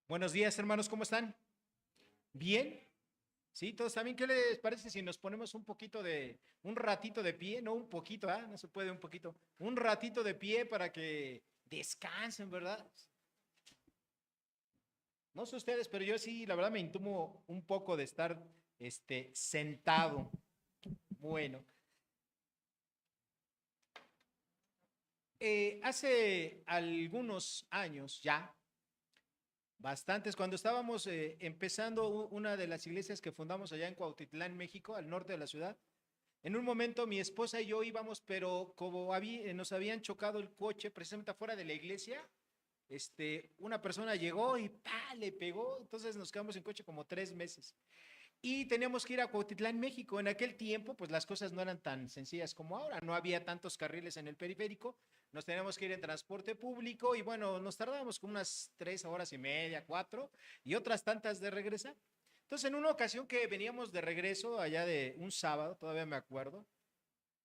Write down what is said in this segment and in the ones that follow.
Buenos días, hermanos, ¿cómo están? ¿Bien? ¿Sí? ¿Todos están bien? ¿Qué les parece si nos ponemos un ratito de pie? No un poquito, ¿ah? No se puede un poquito. Un ratito de pie para que descansen, ¿verdad? No sé ustedes, pero yo sí, la verdad me intumo un poco de estar, sentado. Bueno, hace algunos años ya, bastantes, cuando estábamos empezando una de las iglesias que fundamos allá en Cuautitlán, México, al norte de la ciudad. En un momento mi esposa y yo íbamos, pero como nos habían chocado el coche precisamente afuera de la iglesia, una persona llegó y ¡pa! Le pegó, entonces nos quedamos en coche como 3 meses. Y teníamos que ir a Cuautitlán, México. En aquel tiempo, pues las cosas no eran tan sencillas como ahora, no había tantos carriles en el periférico, nos teníamos que ir en transporte público y bueno, nos tardábamos como unas 3 horas y media, 4, y otras tantas de regresar. Entonces, en una ocasión que veníamos de regreso, allá de un sábado, todavía me acuerdo,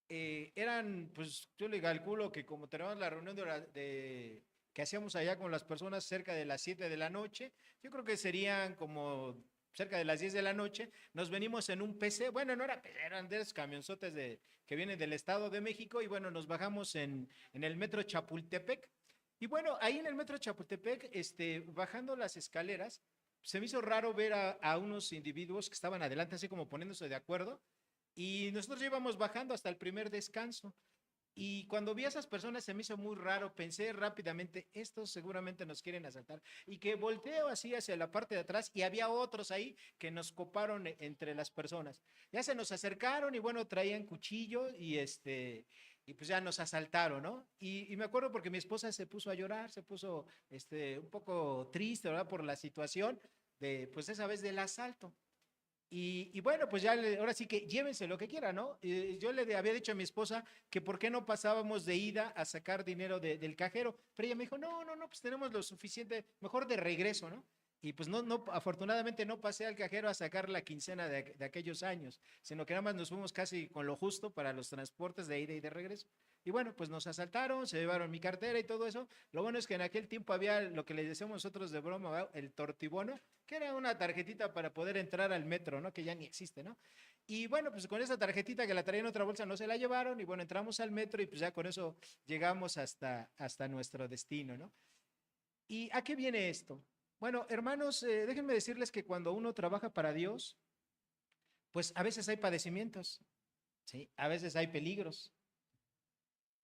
pues yo le calculo que como tenemos la reunión que hacíamos allá con las personas cerca de las 7 de la noche, yo creo que serían como cerca de las 10 de la noche, nos venimos en un PC, bueno, no era PC, eran de esos camionzotes que vienen del Estado de México y bueno, nos bajamos en el metro Chapultepec. Y bueno, ahí en el metro Chapultepec, bajando las escaleras, se me hizo raro ver a unos individuos que estaban adelante, así como poniéndose de acuerdo, y nosotros ya íbamos bajando hasta el primer descanso. Y cuando vi a esas personas se me hizo muy raro, pensé rápidamente, estos seguramente nos quieren asaltar. Y que volteo así hacia la parte de atrás y había otros ahí que nos coparon entre las personas. Ya se nos acercaron y bueno, traían cuchillo y pues ya nos asaltaron, ¿no? Y me acuerdo porque mi esposa se puso a llorar, se puso un poco triste, ¿verdad? Por la situación pues esa vez del asalto. Y bueno, pues ya ahora sí que llévense lo que quieran, ¿no? Yo había dicho a mi esposa que por qué no pasábamos de ida a sacar dinero del cajero, pero ella me dijo, no, no, no, pues tenemos lo suficiente, mejor de regreso, ¿no? Y pues no, no, afortunadamente no pasé al cajero a sacar la quincena de aquellos años, sino que nada más nos fuimos casi con lo justo para los transportes de ida y de regreso. Y bueno, pues nos asaltaron, se llevaron mi cartera y todo eso. Lo bueno es que en aquel tiempo había lo que le decíamos nosotros de broma, ¿verdad? El tortibono, que era una tarjetita para poder entrar al metro, ¿no? Que ya ni existe, ¿no? Y bueno, pues con esa tarjetita que la traían en otra bolsa no se la llevaron y bueno, entramos al metro y pues ya con eso llegamos hasta nuestro destino, ¿no? ¿Y a qué viene esto? Bueno, hermanos, déjenme decirles que cuando uno trabaja para Dios, pues a veces hay padecimientos, ¿sí? A veces hay peligros.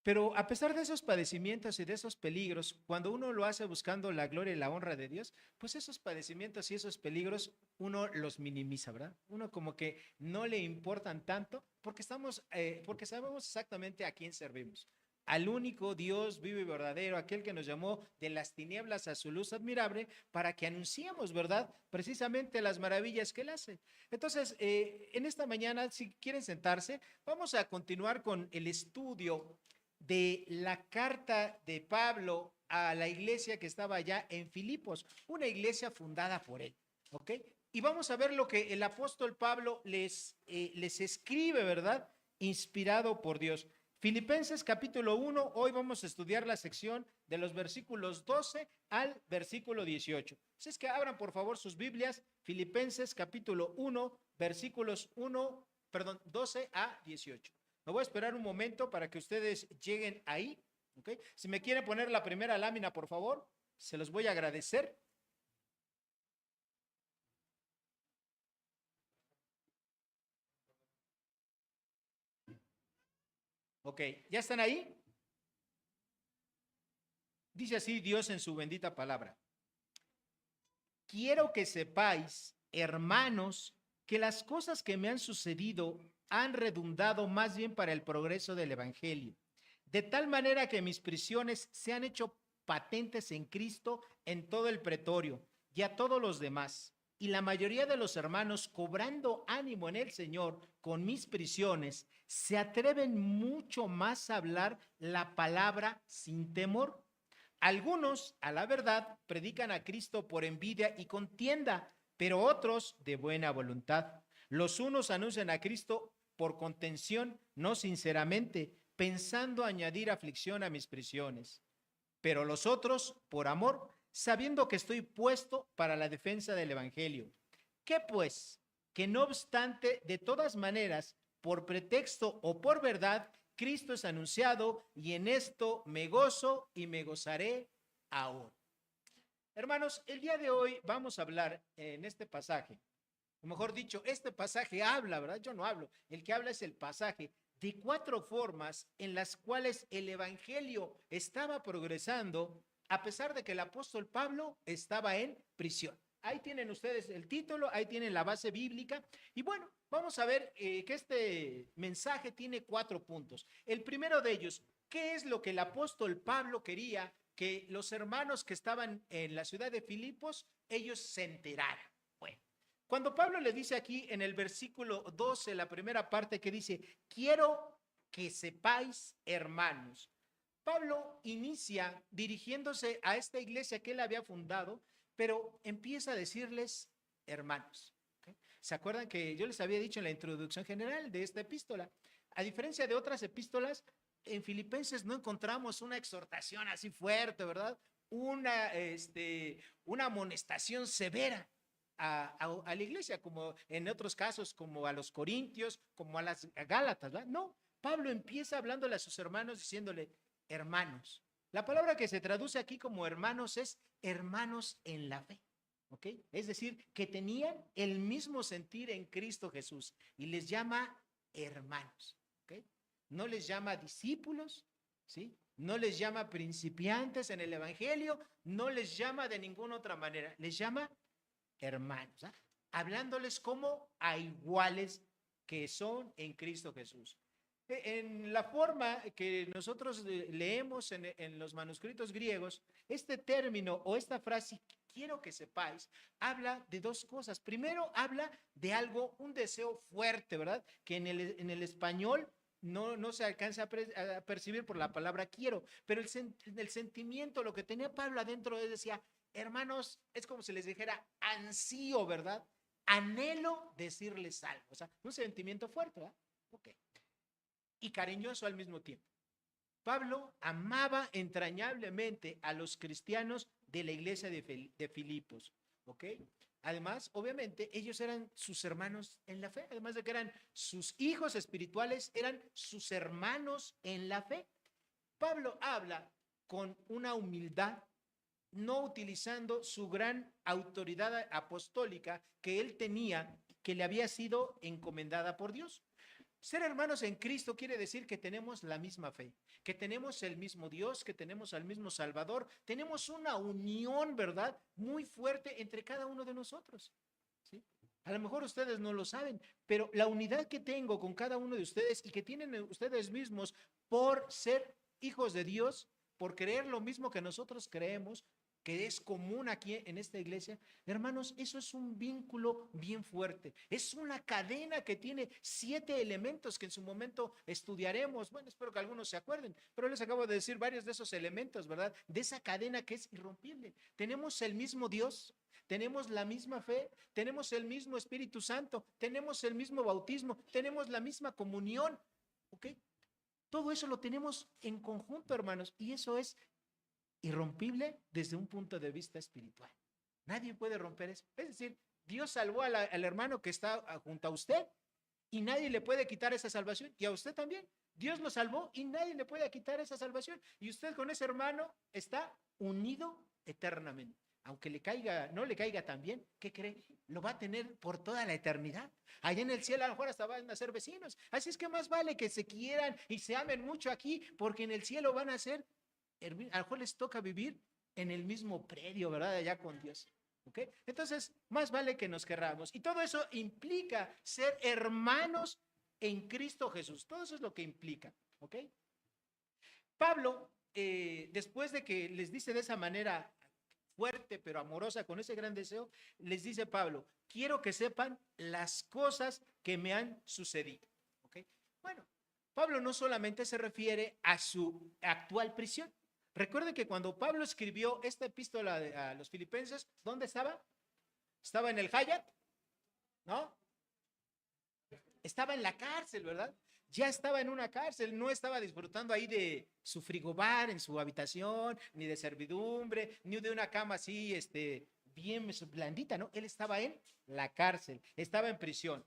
Pero a pesar de esos padecimientos y de esos peligros, cuando uno lo hace buscando la gloria y la honra de Dios, pues esos padecimientos y esos peligros uno los minimiza, ¿verdad? Uno como que no le importan tanto porque sabemos exactamente a quién servimos. Al único Dios vivo y verdadero, aquel que nos llamó de las tinieblas a su luz admirable, para que anunciemos, ¿verdad? Precisamente las maravillas que Él hace. Entonces, en esta mañana, si quieren sentarse, vamos a continuar con el estudio de la carta de Pablo a la iglesia que estaba allá en Filipos, una iglesia fundada por él, ¿ok? Y vamos a ver lo que el apóstol Pablo les escribe, ¿verdad? Inspirado por Dios. Filipenses capítulo 1, hoy vamos a estudiar la sección de los versículos 12 al versículo 18. Así es que abran por favor sus Biblias, Filipenses capítulo 1, versículos 12 a 18. Me voy a esperar un momento para que ustedes lleguen ahí, ¿ok? Si me quieren poner la primera lámina, por favor, se los voy a agradecer. Ok, ¿ya están ahí? Dice así Dios en su bendita palabra. Quiero que sepáis, hermanos, que las cosas que me han sucedido han redundado más bien para el progreso del Evangelio, de tal manera que mis prisiones se han hecho patentes en Cristo en todo el pretorio y a todos los demás. Y la mayoría de los hermanos, cobrando ánimo en el Señor con mis prisiones, se atreven mucho más a hablar la palabra sin temor. Algunos, a la verdad, predican a Cristo por envidia y contienda, pero otros de buena voluntad. Los unos anuncian a Cristo por contención, no sinceramente, pensando añadir aflicción a mis prisiones. Pero los otros, por amor, sabiendo que estoy puesto para la defensa del evangelio. ¿Qué pues? Que no obstante, de todas maneras, por pretexto o por verdad, Cristo es anunciado y en esto me gozo y me gozaré ahora. Hermanos, el día de hoy vamos a hablar en este pasaje, o mejor dicho, este pasaje habla, ¿verdad? Yo no hablo, el que habla es el pasaje, de 4 formas en las cuales el evangelio estaba progresando a pesar de que el apóstol Pablo estaba en prisión. Ahí tienen ustedes el título, ahí tienen la base bíblica. Y bueno, vamos a ver que este mensaje tiene 4 puntos. El primero de ellos, ¿qué es lo que el apóstol Pablo quería que los hermanos que estaban en la ciudad de Filipos, ellos se enteraran? Bueno, cuando Pablo le dice aquí en el versículo 12, la primera parte que dice, quiero que sepáis, hermanos. Pablo inicia dirigiéndose a esta iglesia que él había fundado, pero empieza a decirles hermanos. ¿Okay? ¿Se acuerdan que yo les había dicho en la introducción general de esta epístola? A diferencia de otras epístolas, en Filipenses no encontramos una exhortación así fuerte, ¿verdad? Una amonestación severa a la iglesia, como en otros casos, como a los corintios, como a las gálatas, ¿verdad? No, Pablo empieza hablándole a sus hermanos diciéndole, hermanos. La palabra que se traduce aquí como hermanos es hermanos en la fe, ¿ok? Es decir, que tenían el mismo sentir en Cristo Jesús y les llama hermanos, ¿ok? No les llama discípulos, ¿sí? No les llama principiantes en el evangelio, no les llama de ninguna otra manera, les llama hermanos, ¿eh? Hablándoles como a iguales que son en Cristo Jesús. En la forma que nosotros leemos en los manuscritos griegos, este término o esta frase, quiero que sepáis, habla de 2 cosas. Primero, habla de algo, un deseo fuerte, ¿verdad? Que en el español no se alcanza a percibir por la palabra quiero, pero el sentimiento, lo que tenía Pablo adentro, él decía, hermanos, es como si les dijera ansío, ¿verdad? Anhelo decirles algo, o sea, un sentimiento fuerte, ¿verdad? Ok. Y cariñoso al mismo tiempo. Pablo amaba entrañablemente a los cristianos de la iglesia de Filipos, ¿ok? Además, obviamente, ellos eran sus hermanos en la fe, además de que eran sus hijos espirituales, eran sus hermanos en la fe. Pablo habla con una humildad, no utilizando su gran autoridad apostólica que él tenía, que le había sido encomendada por Dios. Ser hermanos en Cristo quiere decir que tenemos la misma fe, que tenemos el mismo Dios, que tenemos al mismo Salvador, tenemos una unión, ¿verdad? Muy fuerte entre cada uno de nosotros, ¿sí? A lo mejor ustedes no lo saben, pero la unidad que tengo con cada uno de ustedes y que tienen ustedes mismos por ser hijos de Dios, por creer lo mismo que nosotros creemos, que es común aquí en esta iglesia, hermanos, eso es un vínculo bien fuerte. Es una cadena que tiene 7 elementos que en su momento estudiaremos. Bueno, espero que algunos se acuerden, pero les acabo de decir varios de esos elementos, ¿verdad? De esa cadena que es irrompible. Tenemos el mismo Dios, tenemos la misma fe, tenemos el mismo Espíritu Santo, tenemos el mismo bautismo, tenemos la misma comunión, ¿ok? Todo eso lo tenemos en conjunto, hermanos, y eso es irrompible desde un punto de vista espiritual. Nadie puede romper eso. Es decir, Dios salvó al hermano que está junto a usted y nadie le puede quitar esa salvación, y a usted también. Dios lo salvó y nadie le puede quitar esa salvación, y usted con ese hermano está unido eternamente. Aunque le caiga, no le caiga tan bien, ¿qué cree? Lo va a tener por toda la eternidad. Allá en el cielo a lo mejor hasta van a ser vecinos. Así es que más vale que se quieran y se amen mucho aquí, porque en el cielo van a ser, a lo mejor les toca vivir en el mismo predio, ¿verdad? Allá con Dios. ¿Ok? Entonces, más vale que nos querramos. Y todo eso implica ser hermanos en Cristo Jesús. Todo eso es lo que implica. ¿Ok? Pablo, después de que les dice de esa manera fuerte pero amorosa, con ese gran deseo, les dice Pablo, quiero que sepan las cosas que me han sucedido. ¿Ok? Bueno, Pablo no solamente se refiere a su actual prisión. Recuerden que cuando Pablo escribió esta epístola a los filipenses, ¿dónde estaba? Estaba en el Hayat, ¿no? Estaba en la cárcel, ¿verdad? ya estaba en una cárcel, no estaba disfrutando ahí de su frigobar en su habitación, ni de servidumbre, ni de una cama así, bien blandita, ¿no? Él estaba en la cárcel, estaba en prisión.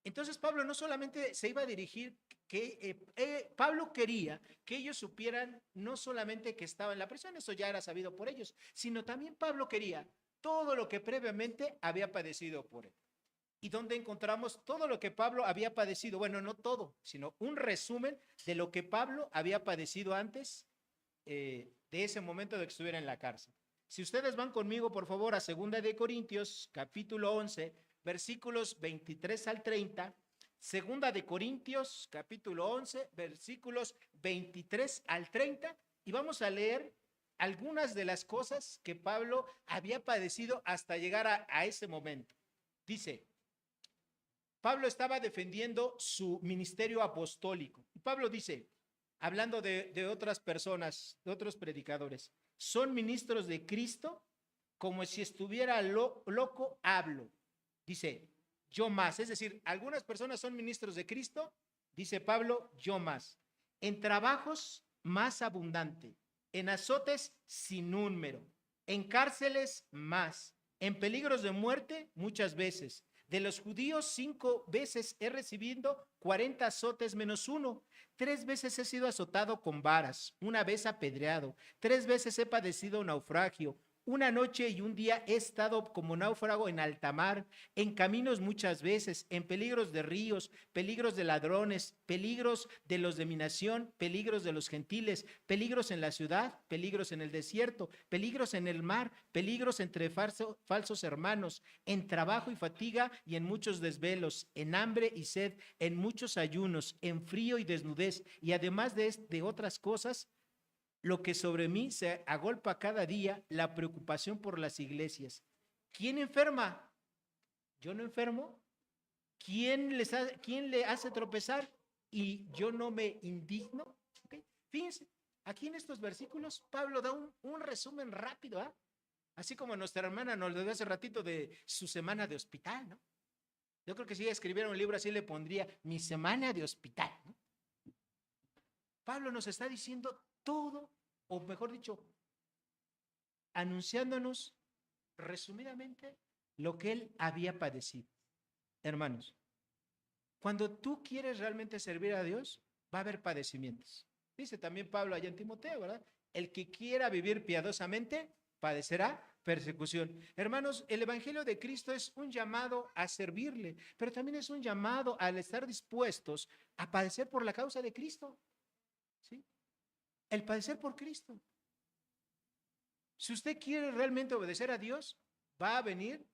Entonces Pablo no solamente se iba a dirigir, Pablo quería que ellos supieran no solamente que estaba en la prisión, eso ya era sabido por ellos, sino también Pablo quería todo lo que previamente había padecido por él. ¿Y dónde encontramos todo lo que Pablo había padecido? Bueno, no todo, sino un resumen de lo que Pablo había padecido antes de ese momento de que estuviera en la cárcel. Si ustedes van conmigo, por favor, a 2 capítulo 11, versículos 23 al 30, 2 capítulo 11, versículos 23 al 30, y vamos a leer algunas de las cosas que Pablo había padecido hasta llegar a ese momento. Dice, Pablo estaba defendiendo su ministerio apostólico. Y Pablo dice, hablando de otras personas, de otros predicadores, son ministros de Cristo, como si estuviera loco, hablo. Dice, yo más. Es decir, algunas personas son ministros de Cristo, dice Pablo, yo más. En trabajos más abundante, en azotes sin número, en cárceles más, en peligros de muerte muchas veces. De los judíos 5 veces he recibido 40 azotes menos 1. 3 veces he sido azotado con varas, 1 vez apedreado, 3 veces he padecido naufragio. 1 noche y 1 día he estado como náufrago en alta mar, en caminos muchas veces, en peligros de ríos, peligros de ladrones, peligros de los de mi nación, peligros de los gentiles, peligros en la ciudad, peligros en el desierto, peligros en el mar, peligros entre falsos hermanos, en trabajo y fatiga y en muchos desvelos, en hambre y sed, en muchos ayunos, en frío y desnudez, y además de otras cosas, lo que sobre mí se agolpa cada día, la preocupación por las iglesias. ¿Quién enferma? Yo no enfermo. ¿Quién le hace tropezar? Y yo no me indigno. ¿Okay? Fíjense, aquí en estos versículos Pablo da un resumen rápido, ¿eh? Así como nuestra hermana nos lo dio hace ratito de su semana de hospital, ¿no? Yo creo que si ella escribiera un libro así le pondría mi semana de hospital, ¿no? Pablo nos está diciendo todo, o mejor dicho, anunciándonos resumidamente lo que él había padecido. Hermanos, cuando tú quieres realmente servir a Dios, va a haber padecimientos. Dice también Pablo allá en Timoteo, ¿verdad? El que quiera vivir piadosamente, padecerá persecución. Hermanos, el Evangelio de Cristo es un llamado a servirle, pero también es un llamado al estar dispuestos a padecer por la causa de Cristo. ¿Sí? El padecer por Cristo. Si usted quiere realmente obedecer a Dios, va a venir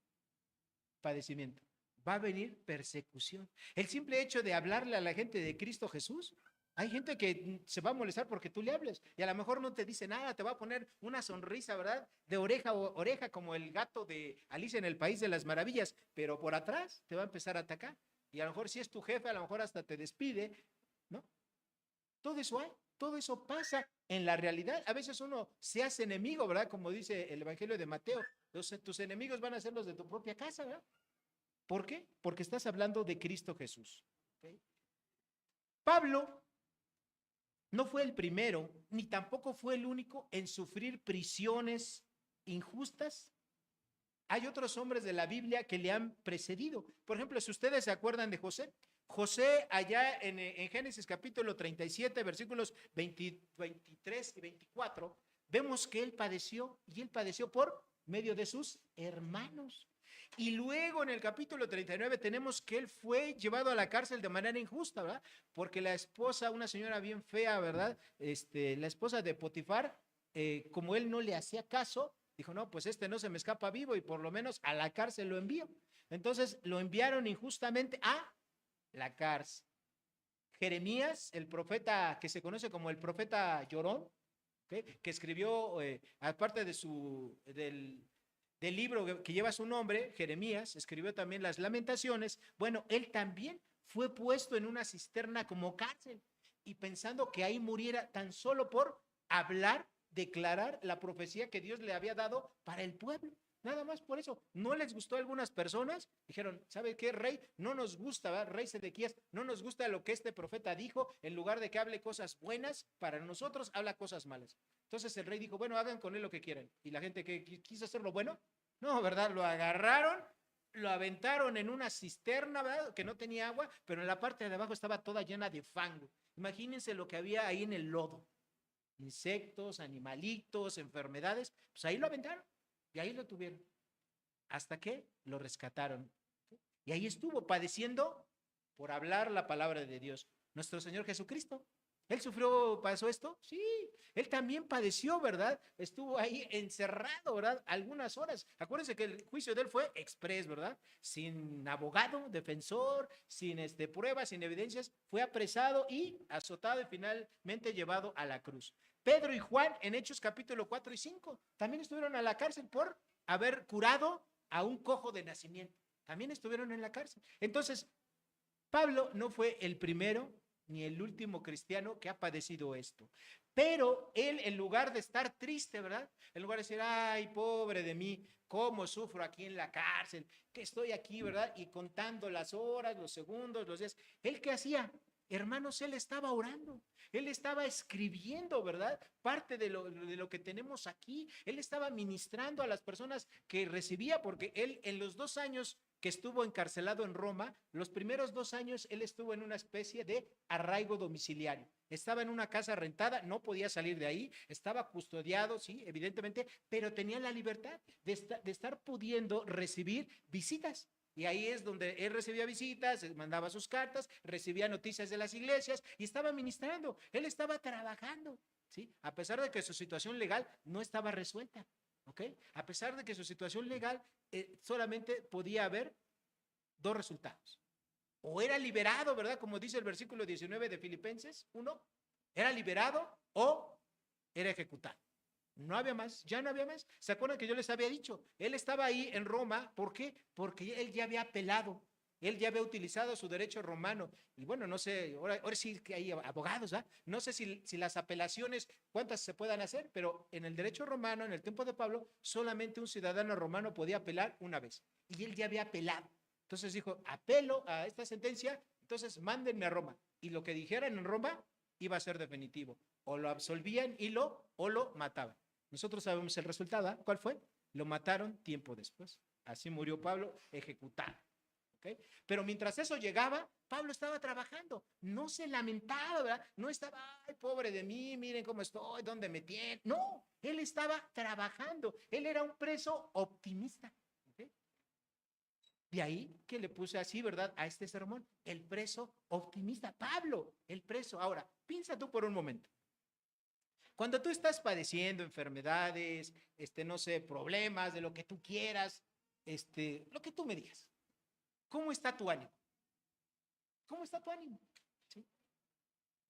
padecimiento, va a venir persecución. El simple hecho de hablarle a la gente de Cristo Jesús, hay gente que se va a molestar porque tú le hables y a lo mejor no te dice nada, te va a poner una sonrisa, ¿verdad? De oreja a oreja como el gato de Alicia en el País de las Maravillas, pero por atrás te va a empezar a atacar y a lo mejor si es tu jefe, a lo mejor hasta te despide, ¿no? Todo eso hay, todo eso pasa en la realidad. A veces uno se hace enemigo, ¿verdad? Como dice el Evangelio de Mateo, tus enemigos van a ser los de tu propia casa, ¿verdad? ¿Por qué? Porque estás hablando de Cristo Jesús. ¿Okay? Pablo no fue el primero, ni tampoco fue el único en sufrir prisiones injustas. Hay otros hombres de la Biblia que le han precedido. Por ejemplo, si ustedes se acuerdan de José, José allá en Génesis capítulo 37, versículos 23 y 24, vemos que él padeció y él padeció por medio de sus hermanos. Y luego en el capítulo 39 tenemos que él fue llevado a la cárcel de manera injusta, ¿verdad? Porque la esposa, una señora bien fea, ¿verdad? La esposa de Potifar, como él no le hacía caso, dijo, no, pues no se me escapa vivo y por lo menos a la cárcel lo envío. Entonces lo enviaron injustamente a la cárcel. Jeremías, el profeta que se conoce como el profeta llorón, ¿okay? Que escribió, aparte del libro que lleva su nombre, Jeremías, escribió también las Lamentaciones. Bueno, él también fue puesto en una cisterna como cárcel y pensando que ahí muriera tan solo por hablar, declarar la profecía que Dios le había dado para el pueblo. Nada más por eso. No les gustó a algunas personas. Dijeron, ¿sabe qué, rey? No nos gusta, ¿verdad? Rey Sedequías, no nos gusta lo que este profeta dijo. En lugar de que hable cosas buenas, para nosotros habla cosas malas. Entonces el rey dijo, bueno, hagan con él lo que quieran. Y la gente que quiso hacer lo bueno, no, ¿verdad? Lo agarraron, lo aventaron en una cisterna, ¿verdad? Que no tenía agua, pero en la parte de abajo estaba toda llena de fango. Imagínense lo que había ahí en el lodo. Insectos, animalitos, enfermedades. Pues ahí lo aventaron y ahí lo tuvieron. Hasta que lo rescataron. Y ahí estuvo padeciendo por hablar la palabra de Dios. Nuestro Señor Jesucristo. ¿Él sufrió, pasó esto? Sí, él también padeció, ¿verdad? Estuvo ahí encerrado, ¿verdad? Algunas horas. Acuérdense que el juicio de él fue express, ¿verdad? Sin abogado, defensor, sin pruebas, sin evidencias. Fue apresado y azotado y finalmente llevado a la cruz. Pedro y Juan en Hechos capítulo 4 y 5 también estuvieron a la cárcel por haber curado a un cojo de nacimiento. También estuvieron en la cárcel. Entonces, Pablo no fue el primero ni el último cristiano que ha padecido esto. Pero él, en lugar de estar triste, ¿verdad? En lugar de decir, ay, pobre de mí, cómo sufro aquí en la cárcel, que estoy aquí, ¿verdad? Y contando las horas, los segundos, los días. ¿Él qué hacía? Hermanos, él estaba orando, él estaba escribiendo, ¿verdad? Parte de lo que tenemos aquí. Él estaba ministrando a las personas que recibía, porque él en los 2 años que estuvo encarcelado en Roma, los primeros 2 años él estuvo en una especie de arraigo domiciliario. Estaba en una casa rentada, no podía salir de ahí, estaba custodiado, sí, evidentemente, pero tenía la libertad de estar pudiendo recibir visitas. Y ahí es donde él recibía visitas, mandaba sus cartas, recibía noticias de las iglesias y estaba ministrando. Él estaba trabajando, ¿sí? A pesar de que su situación legal no estaba resuelta. ¿Ok? A pesar de que su situación legal solamente podía haber dos resultados. O era liberado, ¿verdad? Como dice el versículo 19 de Filipenses 1, era liberado o era ejecutado. No había más, ya no había más. ¿Se acuerdan que yo les había dicho? Él estaba ahí en Roma, ¿por qué? Porque él ya había apelado, él ya había utilizado su derecho romano. Y bueno, no sé, ahora sí que hay abogados, ¿ah? No sé si las apelaciones, cuántas se puedan hacer, pero en el derecho romano, en el tiempo de Pablo, solamente un ciudadano romano podía apelar una vez. Y él ya había apelado. Entonces dijo, apelo a esta sentencia, entonces mándenme a Roma. Y lo que dijeran en Roma iba a ser definitivo. O lo absolvían o lo mataban. Nosotros sabemos el resultado. ¿Cuál fue? Lo mataron tiempo después. Así murió Pablo, ejecutado. ¿Okay? Pero mientras eso llegaba, Pablo estaba trabajando. No se lamentaba, ¿verdad? No estaba, ay, pobre de mí, miren cómo estoy, dónde me tienen. No, él estaba trabajando. Él era un preso optimista. ¿Okay? De ahí que le puse así, ¿verdad? A este sermón, el preso optimista. Pablo, el preso. Ahora, piensa tú por un momento. Cuando tú estás padeciendo enfermedades, no sé, problemas, de lo que tú quieras, lo que tú me digas, ¿cómo está tu ánimo? ¿Cómo está tu ánimo? ¿Sí?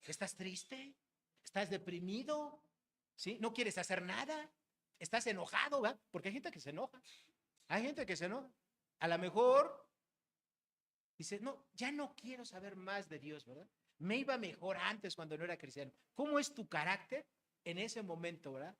¿Estás triste? ¿Estás deprimido? ¿Sí? ¿No quieres hacer nada? ¿Estás enojado? ¿verdad? Porque hay gente que se enoja. Hay gente que se enoja. A lo mejor dice, no, ya no quiero saber más de Dios, ¿verdad? Me iba mejor antes cuando no era cristiano. ¿Cómo es tu carácter en ese momento, verdad?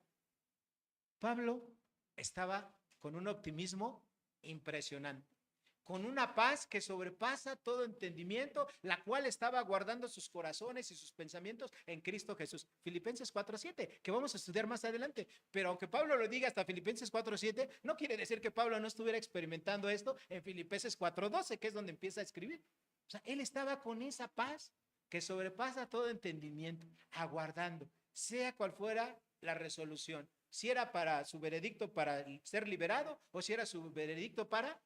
Pablo estaba con un optimismo impresionante, con una paz que sobrepasa todo entendimiento, la cual estaba guardando sus corazones y sus pensamientos en Cristo Jesús. Filipenses 4:7, que vamos a estudiar más adelante. Pero aunque Pablo lo diga hasta Filipenses 4:7, no quiere decir que Pablo no estuviera experimentando esto en Filipenses 4:12, que es donde empieza a escribir. O sea, él estaba con esa paz que sobrepasa todo entendimiento, aguardando, sea cual fuera la resolución. Si era para su veredicto para ser liberado o si era su veredicto para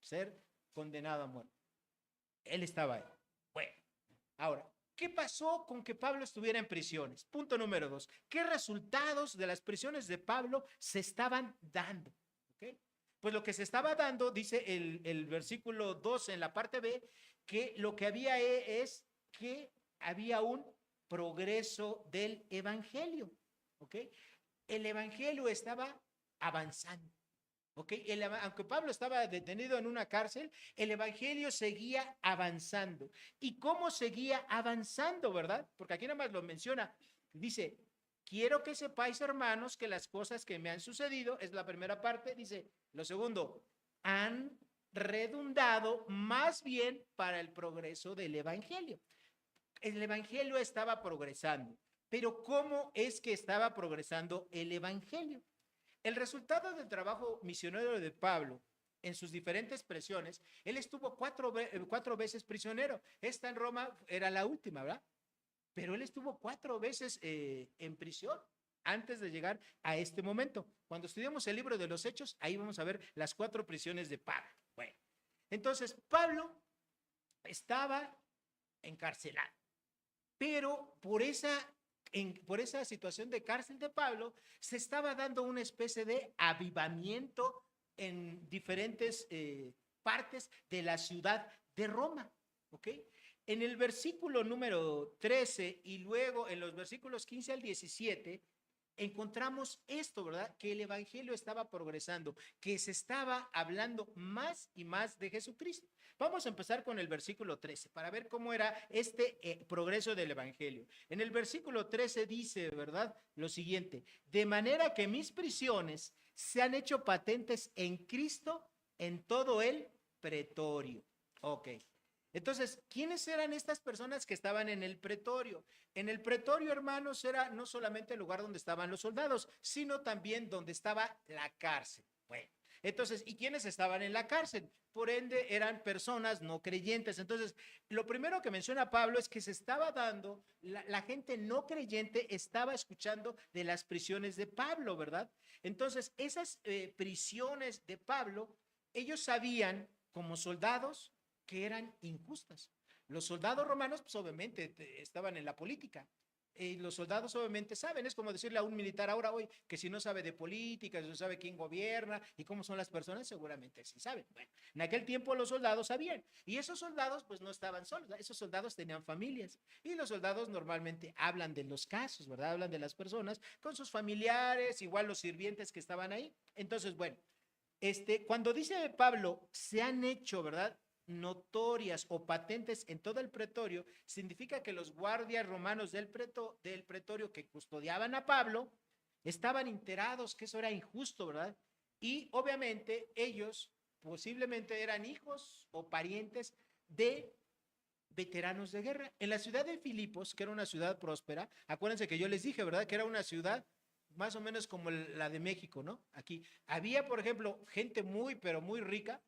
ser condenado a muerte. Él estaba ahí. Bueno, ahora, ¿qué pasó con que Pablo estuviera en prisiones? Punto número 2. ¿Qué resultados de las prisiones de Pablo se estaban dando? ¿Okay? Pues lo que se estaba dando, dice el versículo 2 en la parte B, que lo que había es que había un progreso del evangelio. ¿Ok? El evangelio estaba avanzando. ¿Okay? Aunque Pablo estaba detenido en una cárcel, el evangelio seguía avanzando. ¿Y cómo seguía avanzando, verdad? Porque aquí nada más lo menciona. Dice, quiero que sepáis, hermanos, que las cosas que me han sucedido, es la primera parte, dice, lo segundo, han redundado más bien para el progreso del evangelio. El evangelio estaba progresando, pero ¿cómo es que estaba progresando el evangelio? El resultado del trabajo misionero de Pablo en sus diferentes presiones, él estuvo cuatro veces prisionero. Esta en Roma era la última, ¿verdad? Pero él estuvo 4 veces en prisión antes de llegar a este momento. Cuando estudiamos el libro de los Hechos, ahí vamos a ver las 4 prisiones de Pablo. Bueno, entonces Pablo estaba encarcelado, pero por esa situación de cárcel de Pablo, se estaba dando una especie de avivamiento en diferentes partes de la ciudad de Roma, ¿ok? En el versículo número 13 y luego en los versículos 15 al 17, encontramos esto, ¿verdad? Que el evangelio estaba progresando, que se estaba hablando más y más de Jesucristo. Vamos a empezar con el versículo 13 para ver cómo era este progreso del evangelio. En el versículo 13 dice, ¿verdad? Lo siguiente, de manera que mis prisiones se han hecho patentes en Cristo en todo el pretorio. Ok. Entonces, ¿quiénes eran estas personas que estaban en el pretorio? En el pretorio, hermanos, era no solamente el lugar donde estaban los soldados, sino también donde estaba la cárcel. Bueno, entonces, ¿y quiénes estaban en la cárcel? Por ende, eran personas no creyentes. Entonces, lo primero que menciona Pablo es que se estaba dando, la gente no creyente estaba escuchando de las prisiones de Pablo, ¿verdad? Entonces, esas prisiones de Pablo, ellos sabían como soldados que eran injustas. Los soldados romanos, pues obviamente estaban en la política. Los soldados obviamente saben, es como decirle a un militar ahora hoy que si no sabe de política, si no sabe quién gobierna y cómo son las personas, seguramente sí saben. Bueno, en aquel tiempo los soldados sabían y esos soldados pues no estaban solos, esos soldados tenían familias y los soldados normalmente hablan de los casos, ¿verdad? Hablan de las personas con sus familiares, igual los sirvientes que estaban ahí. Entonces, bueno, cuando dice Pablo, se han hecho, ¿verdad? Notorias o patentes en todo el pretorio, significa que los guardias romanos del pretorio que custodiaban a Pablo estaban enterados que eso era injusto, ¿verdad? Y obviamente ellos posiblemente eran hijos o parientes de veteranos de guerra. En la ciudad de Filipos, que era una ciudad próspera, acuérdense que yo les dije, ¿verdad? Que era una ciudad más o menos como la de México, ¿no? Aquí había, por ejemplo, gente muy, pero muy rica,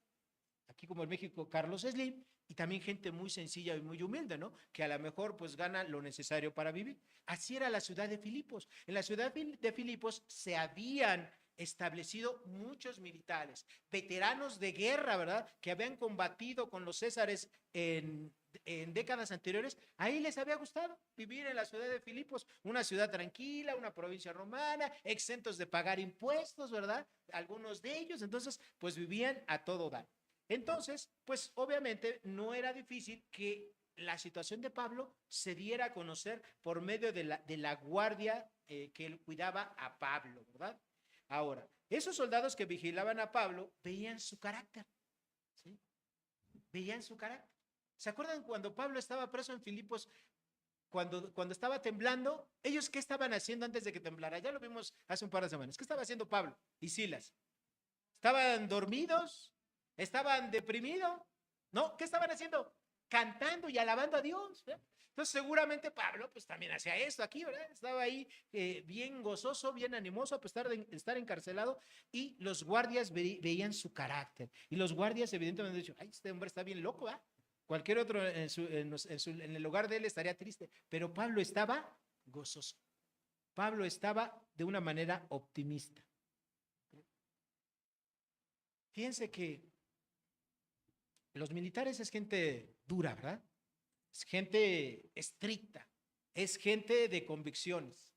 aquí como en México, Carlos Slim, y también gente muy sencilla y muy humilde, ¿no? Que a lo mejor pues gana lo necesario para vivir. Así era la ciudad de Filipos. En la ciudad de Filipos se habían establecido muchos militares, veteranos de guerra, ¿verdad? Que habían combatido con los césares en décadas anteriores. Ahí les había gustado vivir en la ciudad de Filipos, una ciudad tranquila, una provincia romana, exentos de pagar impuestos, ¿verdad? Algunos de ellos, entonces, pues vivían a todo dar. Entonces, pues obviamente no era difícil que la situación de Pablo se diera a conocer por medio de la guardia que él cuidaba a Pablo, ¿verdad? Ahora, esos soldados que vigilaban a Pablo veían su carácter, ¿sí? Veían su carácter. ¿Se acuerdan cuando Pablo estaba preso en Filipos, cuando estaba temblando? ¿Ellos qué estaban haciendo antes de que temblara? Ya lo vimos hace un par de semanas. ¿Qué estaba haciendo Pablo y Silas? ¿Estaban dormidos? ¿Estaban deprimidos? ¿No? ¿Qué estaban haciendo? Cantando y alabando a Dios, ¿verdad? Entonces seguramente Pablo pues también hacía esto aquí, ¿verdad? Estaba ahí bien gozoso, bien animoso a pesar de estar encarcelado y los guardias veían su carácter y los guardias evidentemente han dicho, ay, este hombre está bien loco, ¿ah? Cualquier otro en el lugar de él estaría triste, pero Pablo estaba gozoso. Pablo estaba de una manera optimista. Fíjense que los militares es gente dura, ¿verdad? Es gente estricta, es gente de convicciones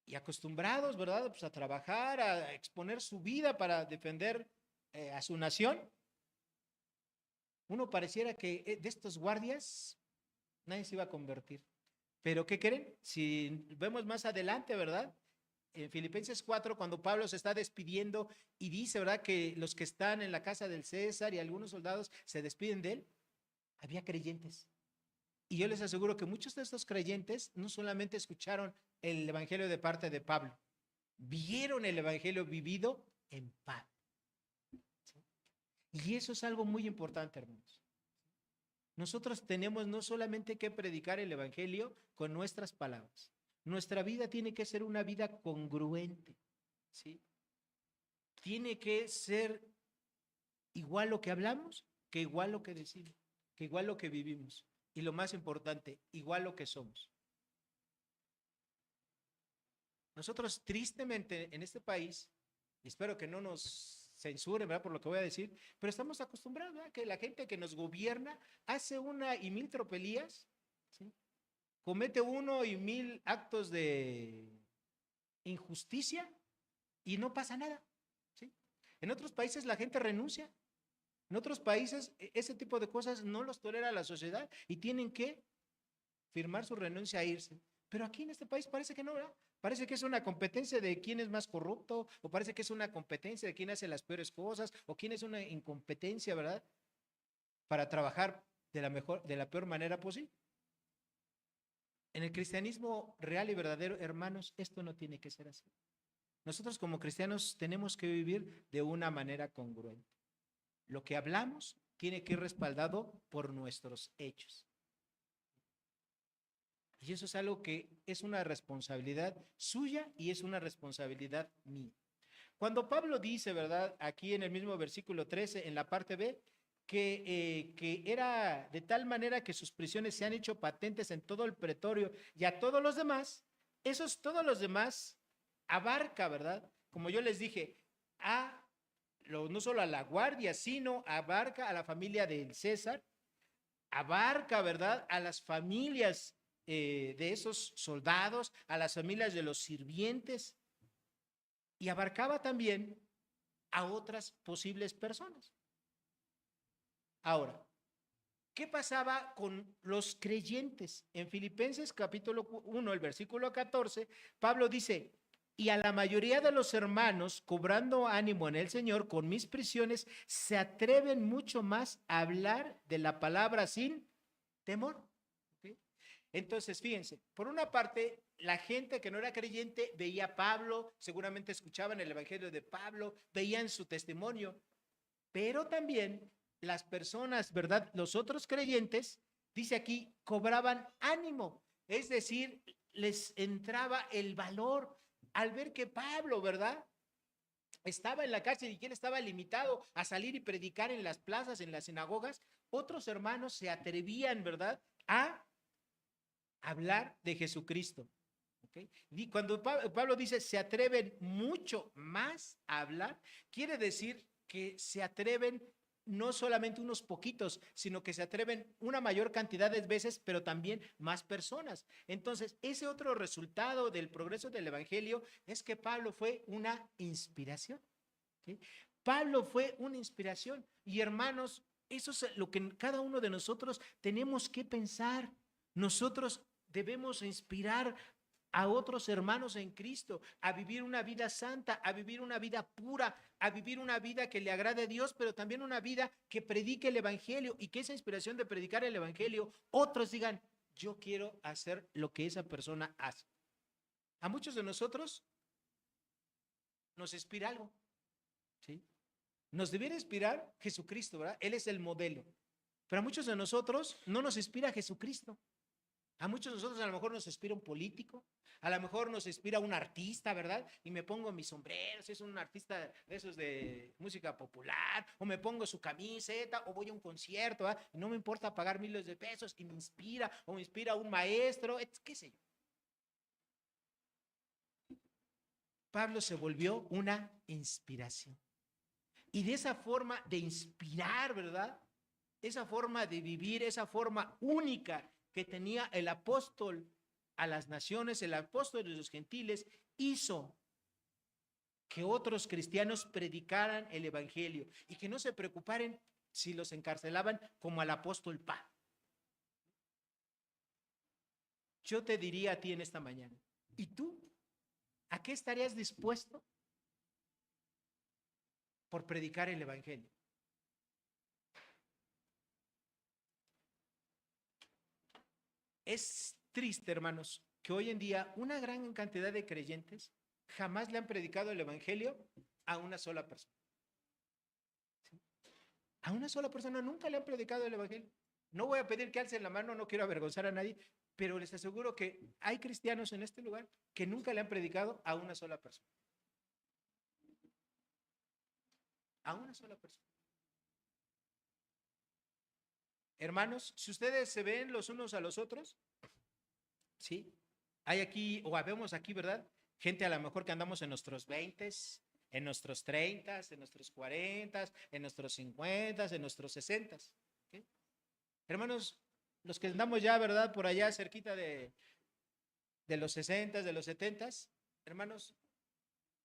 y acostumbrados, ¿verdad? Pues a trabajar, a exponer su vida para defender a su nación. Uno pareciera que de estos guardias nadie se iba a convertir. Pero ¿qué creen? Si vemos más adelante, ¿verdad? En Filipenses 4, cuando Pablo se está despidiendo y dice, ¿verdad? Que los que están en la casa del César y algunos soldados se despiden de él, había creyentes. Y yo les aseguro que muchos de estos creyentes no solamente escucharon el evangelio de parte de Pablo, vieron el evangelio vivido en Pablo. ¿Sí? Y eso es algo muy importante, hermanos. Nosotros tenemos no solamente que predicar el evangelio con nuestras palabras. Nuestra vida tiene que ser una vida congruente, ¿sí? Tiene que ser igual lo que hablamos que igual lo que decimos, que igual lo que vivimos. Y lo más importante, igual lo que somos. Nosotros tristemente en este país, y espero que no nos censuren, ¿verdad? Por lo que voy a decir, pero estamos acostumbrados, ¿verdad? Que la gente que nos gobierna hace una y mil tropelías, ¿sí? Comete uno y mil actos de injusticia y no pasa nada, ¿sí? En otros países la gente renuncia. En otros países ese tipo de cosas no los tolera la sociedad y tienen que firmar su renuncia a irse. Pero aquí en este país parece que no, ¿verdad? Parece que es una competencia de quién es más corrupto, o parece que es una competencia de quién hace las peores cosas, o quién es una incompetencia, ¿verdad? Para trabajar de la peor manera posible. En el cristianismo real y verdadero, hermanos, esto no tiene que ser así. Nosotros como cristianos tenemos que vivir de una manera congruente. Lo que hablamos tiene que ir respaldado por nuestros hechos. Y eso es algo que es una responsabilidad suya y es una responsabilidad mía. Cuando Pablo dice, ¿verdad? Aquí en el mismo versículo 13, en la parte B, que era de tal manera que sus prisiones se han hecho patentes en todo el pretorio y a todos los demás, esos todos los demás abarca, ¿verdad? Como yo les dije, no solo a la guardia, sino abarca a la familia del César, abarca, ¿verdad? A las familias de esos soldados, a las familias de los sirvientes y abarcaba también a otras posibles personas. Ahora, ¿qué pasaba con los creyentes? En Filipenses capítulo 1, el versículo 14, Pablo dice, y a la mayoría de los hermanos, cobrando ánimo en el Señor, con mis prisiones, se atreven mucho más a hablar de la palabra sin temor. ¿Okay? Entonces, fíjense, por una parte, la gente que no era creyente veía a Pablo, seguramente escuchaban el evangelio de Pablo, veían su testimonio, pero también las personas, ¿verdad? Los otros creyentes, dice aquí, cobraban ánimo, es decir, les entraba el valor al ver que Pablo, ¿verdad? Estaba en la cárcel y que él estaba limitado a salir y predicar en las plazas, en las sinagogas, otros hermanos se atrevían, ¿verdad? A hablar de Jesucristo. ¿Okay? Y cuando Pablo dice se atreven mucho más a hablar, quiere decir que se atreven no solamente unos poquitos, sino que se atreven una mayor cantidad de veces, pero también más personas. Entonces, ese otro resultado del progreso del evangelio es que Pablo fue una inspiración. ¿Sí? Pablo fue una inspiración. Y hermanos, eso es lo que cada uno de nosotros tenemos que pensar. Nosotros debemos inspirar a otros hermanos en Cristo, a vivir una vida santa, a vivir una vida pura, a vivir una vida que le agrade a Dios, pero también una vida que predique el Evangelio y que esa inspiración de predicar el Evangelio, otros digan, yo quiero hacer lo que esa persona hace. A muchos de nosotros nos inspira algo, ¿sí? Nos debiera inspirar Jesucristo, ¿verdad? Él es el modelo. Pero a muchos de nosotros no nos inspira Jesucristo. A muchos de nosotros a lo mejor nos inspira un político, a lo mejor nos inspira un artista, ¿verdad? Y me pongo mi sombrero, si es un artista de esos de música popular, o me pongo su camiseta, o voy a un concierto, ¿verdad? Y no me importa pagar miles de pesos, y me inspira, o me inspira un maestro, qué sé yo. Pablo se volvió una inspiración. Y de esa forma de inspirar, ¿verdad? Esa forma de vivir, esa forma única que tenía el apóstol a las naciones, el apóstol de los gentiles, hizo que otros cristianos predicaran el evangelio y que no se preocuparan si los encarcelaban como al apóstol Pablo. Yo te diría a ti en esta mañana, ¿y tú? ¿A qué estarías dispuesto por predicar el evangelio? Es triste, hermanos, que hoy en día una gran cantidad de creyentes jamás le han predicado el evangelio a una sola persona. ¿Sí? A una sola persona nunca le han predicado el evangelio. No voy a pedir que alcen la mano, no quiero avergonzar a nadie, pero les aseguro que hay cristianos en este lugar que nunca le han predicado a una sola persona. A una sola persona. Hermanos, si ustedes se ven los unos a los otros, ¿sí? Hay aquí, o habemos aquí, ¿verdad? Gente a lo mejor que andamos en nuestros 20, en nuestros 30, en nuestros 40, en nuestros 50, en nuestros 60. ¿Sí? Hermanos, los que andamos ya, ¿verdad? Por allá cerquita de los 60, de los 70, hermanos,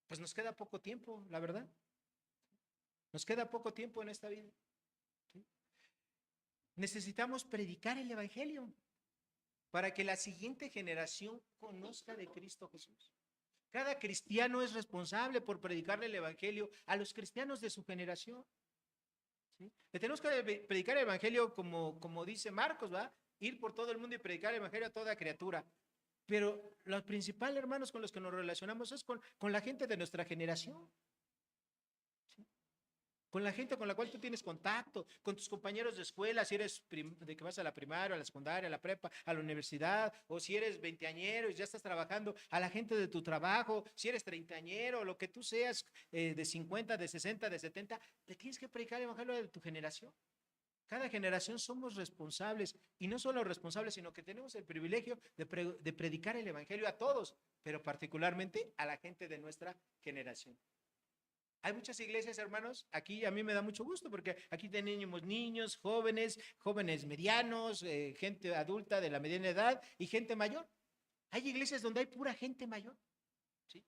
pues nos queda poco tiempo, la verdad. Nos queda poco tiempo en esta vida. ¿Sí? Necesitamos predicar el evangelio para que la siguiente generación conozca de Cristo Jesús. Cada cristiano es responsable por predicarle el evangelio a los cristianos de su generación. ¿Sí? Le tenemos que predicar el evangelio como dice Marcos, ¿va? Ir por todo el mundo y predicar el evangelio a toda criatura. Pero los principales hermanos con los que nos relacionamos es con la gente de nuestra generación. ¿Sí? Con la gente con la cual tú tienes contacto, con tus compañeros de escuela, si eres de que vas a la primaria, a la secundaria, a la prepa, a la universidad, o si eres veinteañero y ya estás trabajando, a la gente de tu trabajo, si eres treintañero, lo que tú seas, de 50, de 60, de 70, le tienes que predicar el evangelio de tu generación. Cada generación somos responsables, y no solo responsables, sino que tenemos el privilegio de predicar el evangelio a todos, pero particularmente a la gente de nuestra generación. Hay muchas iglesias, hermanos, aquí a mí me da mucho gusto porque aquí tenemos niños, jóvenes, jóvenes medianos, gente adulta de la mediana edad y gente mayor. Hay iglesias donde hay pura gente mayor, ¿sí?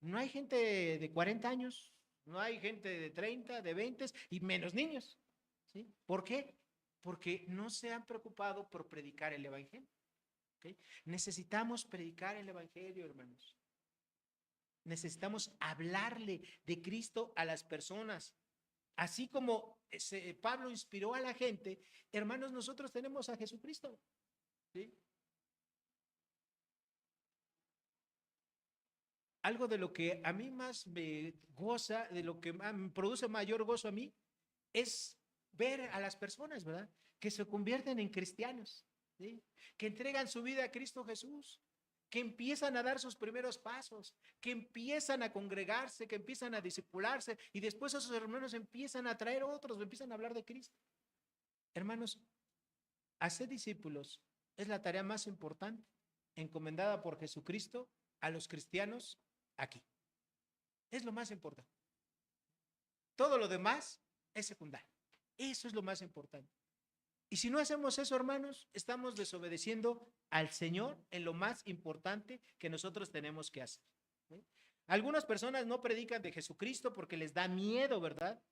No hay gente de 40 años, no hay gente de 30, de 20 y menos niños, ¿sí? ¿Por qué? Porque no se han preocupado por predicar el evangelio, ¿okay? Necesitamos predicar el evangelio, hermanos. Necesitamos hablarle de Cristo a las personas. Así como Pablo inspiró a la gente, hermanos, nosotros tenemos a Jesucristo. ¿Sí? Algo de lo que a mí más me goza, de lo que me produce mayor gozo a mí, es ver a las personas, ¿verdad? Que se convierten en cristianos, ¿sí? Que entregan su vida a Cristo Jesús, que empiezan a dar sus primeros pasos, que empiezan a congregarse, que empiezan a discipularse y después esos hermanos empiezan a traer otros, empiezan a hablar de Cristo. Hermanos, hacer discípulos es la tarea más importante encomendada por Jesucristo a los cristianos aquí. Es lo más importante. Todo lo demás es secundario. Eso es lo más importante. Y si no hacemos eso, hermanos, estamos desobedeciendo al Señor en lo más importante que nosotros tenemos que hacer. ¿Sí? Algunas personas no predican de Jesucristo porque les da miedo, ¿verdad?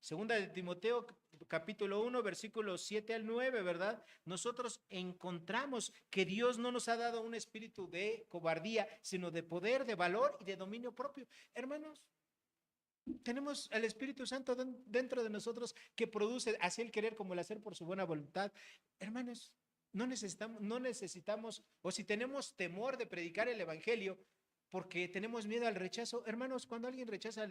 Segunda de Timoteo, capítulo 1, versículos 7 al 9, ¿verdad? Nosotros encontramos que Dios no nos ha dado un espíritu de cobardía, sino de poder, de valor y de dominio propio. Hermanos, tenemos el Espíritu Santo dentro de nosotros que produce así el querer como el hacer por su buena voluntad. Hermanos, no necesitamos, o si tenemos temor de predicar el Evangelio, porque tenemos miedo al rechazo, hermanos, cuando alguien rechaza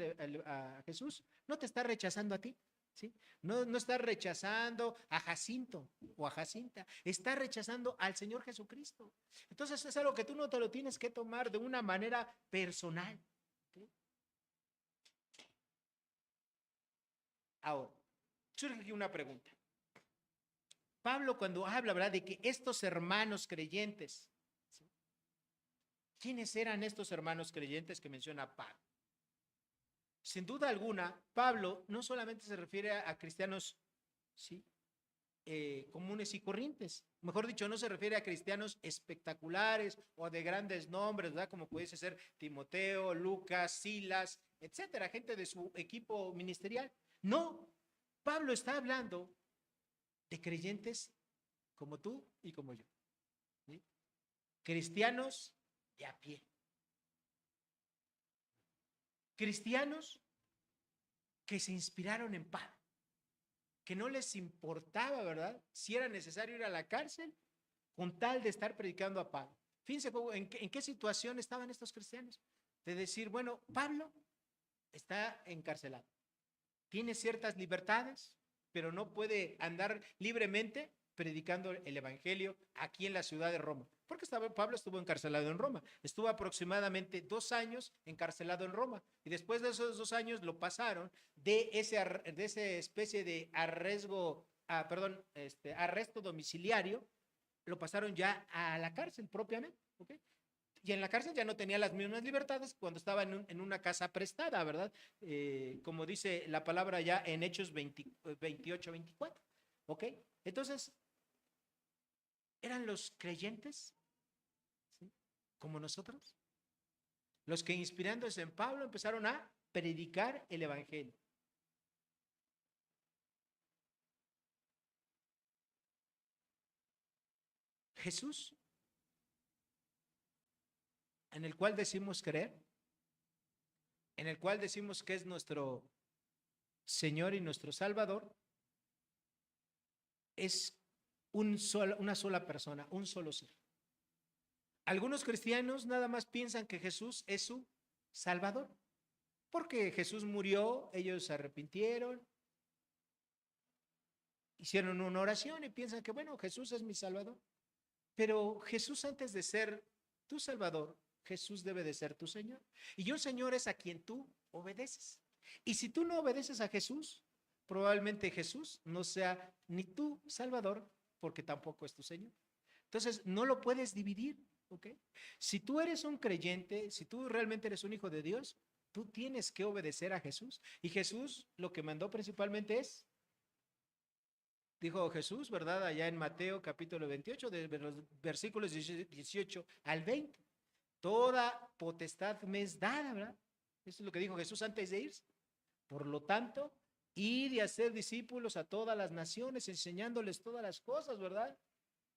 a Jesús, no te está rechazando a ti, ¿sí? No está rechazando a Jacinto o a Jacinta, está rechazando al Señor Jesucristo. Entonces es algo que tú no te lo tienes que tomar de una manera personal, ¿sí? Ahora, surge aquí una pregunta. Pablo cuando habla, ¿verdad?, de que estos hermanos creyentes, ¿sí? ¿Quiénes eran estos hermanos creyentes que menciona Pablo? Sin duda alguna, Pablo no solamente se refiere a cristianos, ¿sí?, comunes y corrientes. Mejor dicho, no se refiere a cristianos espectaculares o de grandes nombres, ¿verdad? Como pudiese ser Timoteo, Lucas, Silas, etcétera, gente de su equipo ministerial. No, Pablo está hablando de creyentes como tú y como yo, ¿sí? Cristianos de a pie. Cristianos que se inspiraron en Pablo. que no les importaba, ¿verdad? Si era necesario ir a la cárcel con tal de estar predicando a Pablo. Fíjense en qué situación estaban estos cristianos. De decir, bueno, Pablo está encarcelado, tiene ciertas libertades, pero no puede andar libremente predicando el evangelio aquí en la ciudad de Roma. Porque Pablo estuvo encarcelado en Roma. Estuvo aproximadamente 2 años encarcelado en Roma. Y después de esos 2 años lo pasaron de esa especie de arresto domiciliario, lo pasaron ya a la cárcel propiamente. ¿Okay? Y en la cárcel ya no tenía las mismas libertades cuando estaba en una casa prestada, ¿verdad? Como dice la palabra ya en Hechos 28, 24. ¿Ok? Entonces, ¿eran los creyentes? ¿Sí? Como nosotros. Los que inspirándose en Pablo empezaron a predicar el evangelio. Jesús, en el cual decimos creer, en el cual decimos que es nuestro Señor y nuestro Salvador, es una sola persona, un solo ser. Algunos cristianos nada más piensan que Jesús es su Salvador, porque Jesús murió, ellos se arrepintieron, hicieron una oración y piensan que, bueno, Jesús es mi Salvador. Pero Jesús, antes de ser tu Salvador, Jesús debe de ser tu Señor. Y un Señor es a quien tú obedeces. Y si tú no obedeces a Jesús, probablemente Jesús no sea ni tu Salvador, porque tampoco es tu Señor. Entonces, no lo puedes dividir, ¿ok? Si tú eres un creyente, si tú realmente eres un hijo de Dios, tú tienes que obedecer a Jesús. Y Jesús lo que mandó principalmente es, dijo Jesús, ¿verdad? Allá en Mateo capítulo 28, de los versículos 18 al 20. Toda potestad me es dada, ¿verdad? Eso es lo que dijo Jesús antes de irse. Por lo tanto, ir y hacer discípulos a todas las naciones, enseñándoles todas las cosas, ¿verdad?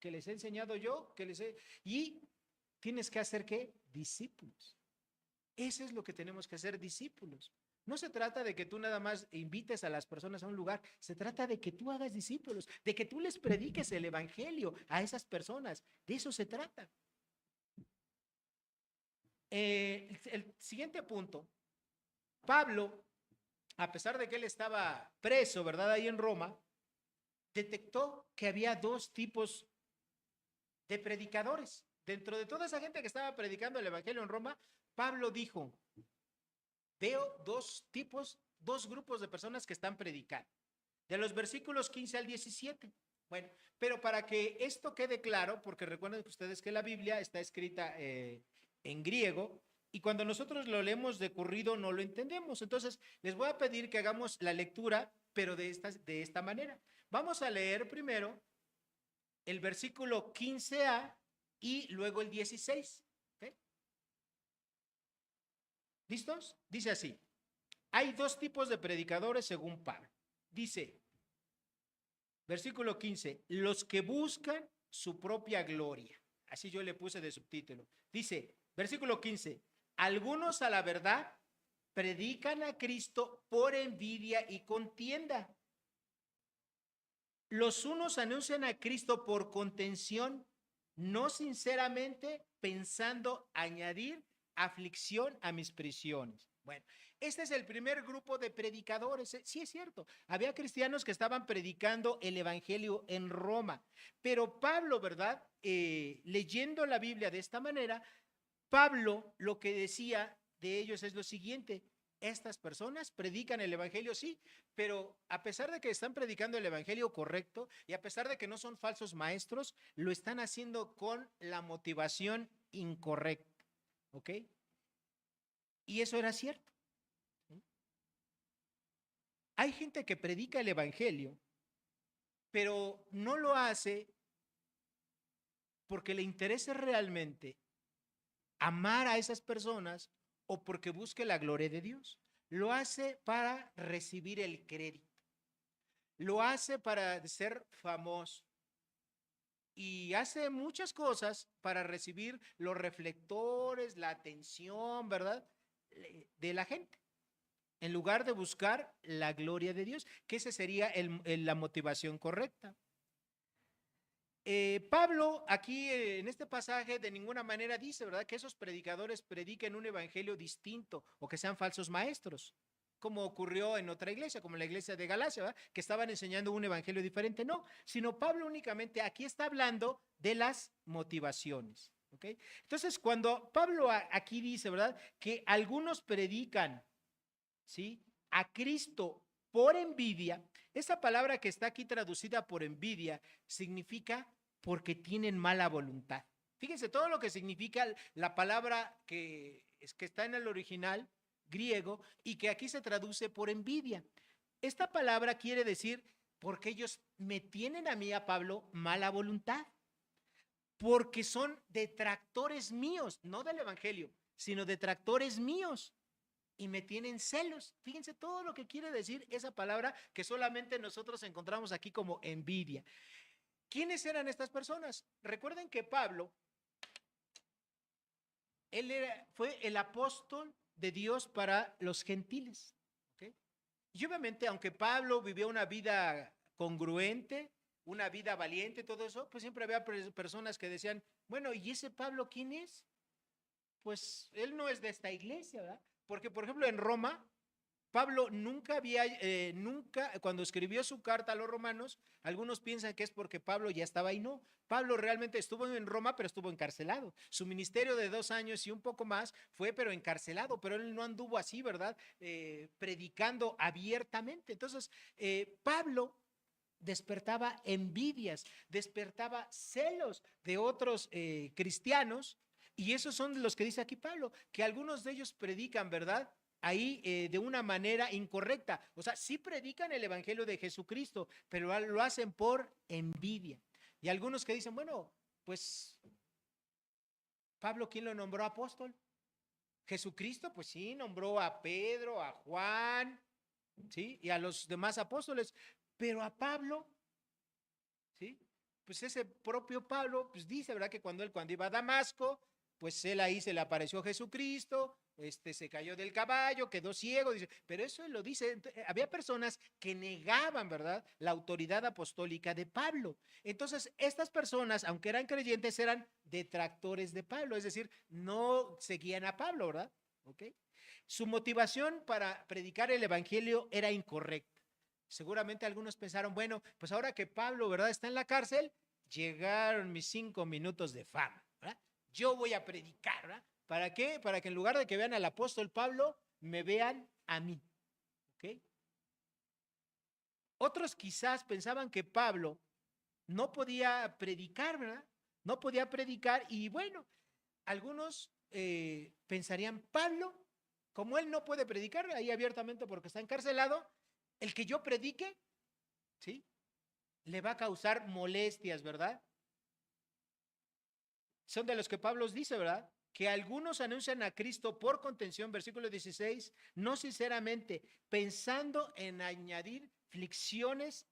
Que les he enseñado yo, y tienes que hacer ¿qué? Discípulos. Eso es lo que tenemos que hacer, discípulos. No se trata de que tú nada más invites a las personas a un lugar, se trata de que tú hagas discípulos, de que tú les prediques el evangelio a esas personas. De eso se trata. El siguiente punto, Pablo, a pesar de que él estaba preso, ¿verdad? Ahí en Roma, detectó que había 2 tipos de predicadores. Dentro de toda esa gente que estaba predicando el evangelio en Roma, Pablo dijo, veo 2 grupos de personas que están predicando. De los versículos 15 al 17. Bueno, pero para que esto quede claro, porque recuerden ustedes que la Biblia está escrita en griego, y cuando nosotros lo leemos de corrido no lo entendemos. Entonces, les voy a pedir que hagamos la lectura, pero de esta manera. Vamos a leer primero el versículo 15a y luego el 16. ¿Okay? ¿Listos? Dice así. Hay 2 tipos de predicadores según Pablo. Dice, versículo 15, los que buscan su propia gloria. Así yo le puse de subtítulo. Dice, versículo 15, algunos a la verdad predican a Cristo por envidia y contienda. Los unos anuncian a Cristo por contención, no sinceramente pensando añadir aflicción a mis prisiones. Bueno, este es el primer grupo de predicadores. Sí, es cierto. Había cristianos que estaban predicando el evangelio en Roma. Pero Pablo, ¿verdad? Leyendo la Biblia de esta manera, Pablo lo que decía de ellos es lo siguiente. Estas personas predican el evangelio, sí, pero a pesar de que están predicando el evangelio correcto y a pesar de que no son falsos maestros, lo están haciendo con la motivación incorrecta. ¿Ok? Y eso era cierto. Hay gente que predica el evangelio, pero no lo hace porque le interese realmente amar a esas personas o porque busque la gloria de Dios. Lo hace para recibir el crédito. Lo hace para ser famoso. Y hace muchas cosas para recibir los reflectores, la atención, ¿verdad? De la gente. en lugar de buscar la gloria de Dios, que esa sería la motivación correcta. Pablo aquí en este pasaje de ninguna manera dice, ¿verdad?, que esos predicadores prediquen un evangelio distinto o que sean falsos maestros, como ocurrió en otra iglesia, como la iglesia de Galacia, ¿verdad?, que estaban enseñando un evangelio diferente. No, sino Pablo únicamente aquí está hablando de las motivaciones. ¿Okay? Entonces, cuando Pablo aquí dice, ¿verdad?, que algunos predican, ¿sí?, a Cristo por envidia, esa palabra que está aquí traducida por envidia significa porque tienen mala voluntad. Fíjense todo lo que significa la palabra que está en el original griego y que aquí se traduce por envidia. Esta palabra quiere decir porque ellos me tienen a mí, a Pablo, mala voluntad, porque son detractores míos, no del evangelio, sino detractores míos y me tienen celos. Fíjense todo lo que quiere decir esa palabra que solamente nosotros encontramos aquí como envidia. ¿Quiénes eran estas personas? Recuerden que Pablo, fue el apóstol de Dios para los gentiles. ¿Okay? Y obviamente, aunque Pablo vivió una vida congruente, una vida valiente, todo eso, pues siempre había personas que decían, bueno, ¿y ese Pablo quién es? Pues él no es de esta iglesia, ¿verdad? Porque, por ejemplo, en Roma, Pablo nunca, cuando escribió su carta a los romanos, algunos piensan que es porque Pablo ya estaba ahí. No, Pablo realmente estuvo en Roma, pero estuvo encarcelado. Su ministerio de 2 años y un poco más fue, pero encarcelado, pero él no anduvo así, ¿verdad? Predicando abiertamente. Entonces, Pablo despertaba envidias, despertaba celos de otros cristianos, y esos son los que dice aquí Pablo, que algunos de ellos predican, ¿verdad?, ahí de una manera incorrecta. O sea, sí predican el evangelio de Jesucristo, pero lo hacen por envidia. Y algunos que dicen, bueno, pues Pablo, ¿quién lo nombró apóstol? Jesucristo, pues sí, nombró a Pedro, a Juan, ¿sí?, y a los demás apóstoles, pero a Pablo, ¿sí?, pues ese propio Pablo, pues dice, ¿verdad?, que cuando iba a Damasco, pues él ahí se le apareció Jesucristo, se cayó del caballo, quedó ciego, dice, pero eso él lo dice. Había personas que negaban, ¿verdad?, la autoridad apostólica de Pablo. Entonces, estas personas, aunque eran creyentes, eran detractores de Pablo, es decir, no seguían a Pablo, ¿verdad? ¿Ok? Su motivación para predicar el evangelio era incorrecta. Seguramente algunos pensaron, bueno, pues ahora que Pablo, ¿verdad?, está en la cárcel, llegaron mis 5 minutos de fama, ¿verdad? Yo voy a predicar, ¿verdad? ¿Para qué? Para que en lugar de que vean al apóstol Pablo, me vean a mí, ¿ok? Otros quizás pensaban que Pablo no podía predicar, ¿verdad? No podía predicar y bueno, algunos pensarían, Pablo, como él no puede predicar ahí abiertamente porque está encarcelado, el que yo predique, ¿sí?, le va a causar molestias, ¿verdad? Son de los que Pablo dice, ¿verdad?, que algunos anuncian a Cristo por contención, versículo 16, no sinceramente, pensando en añadir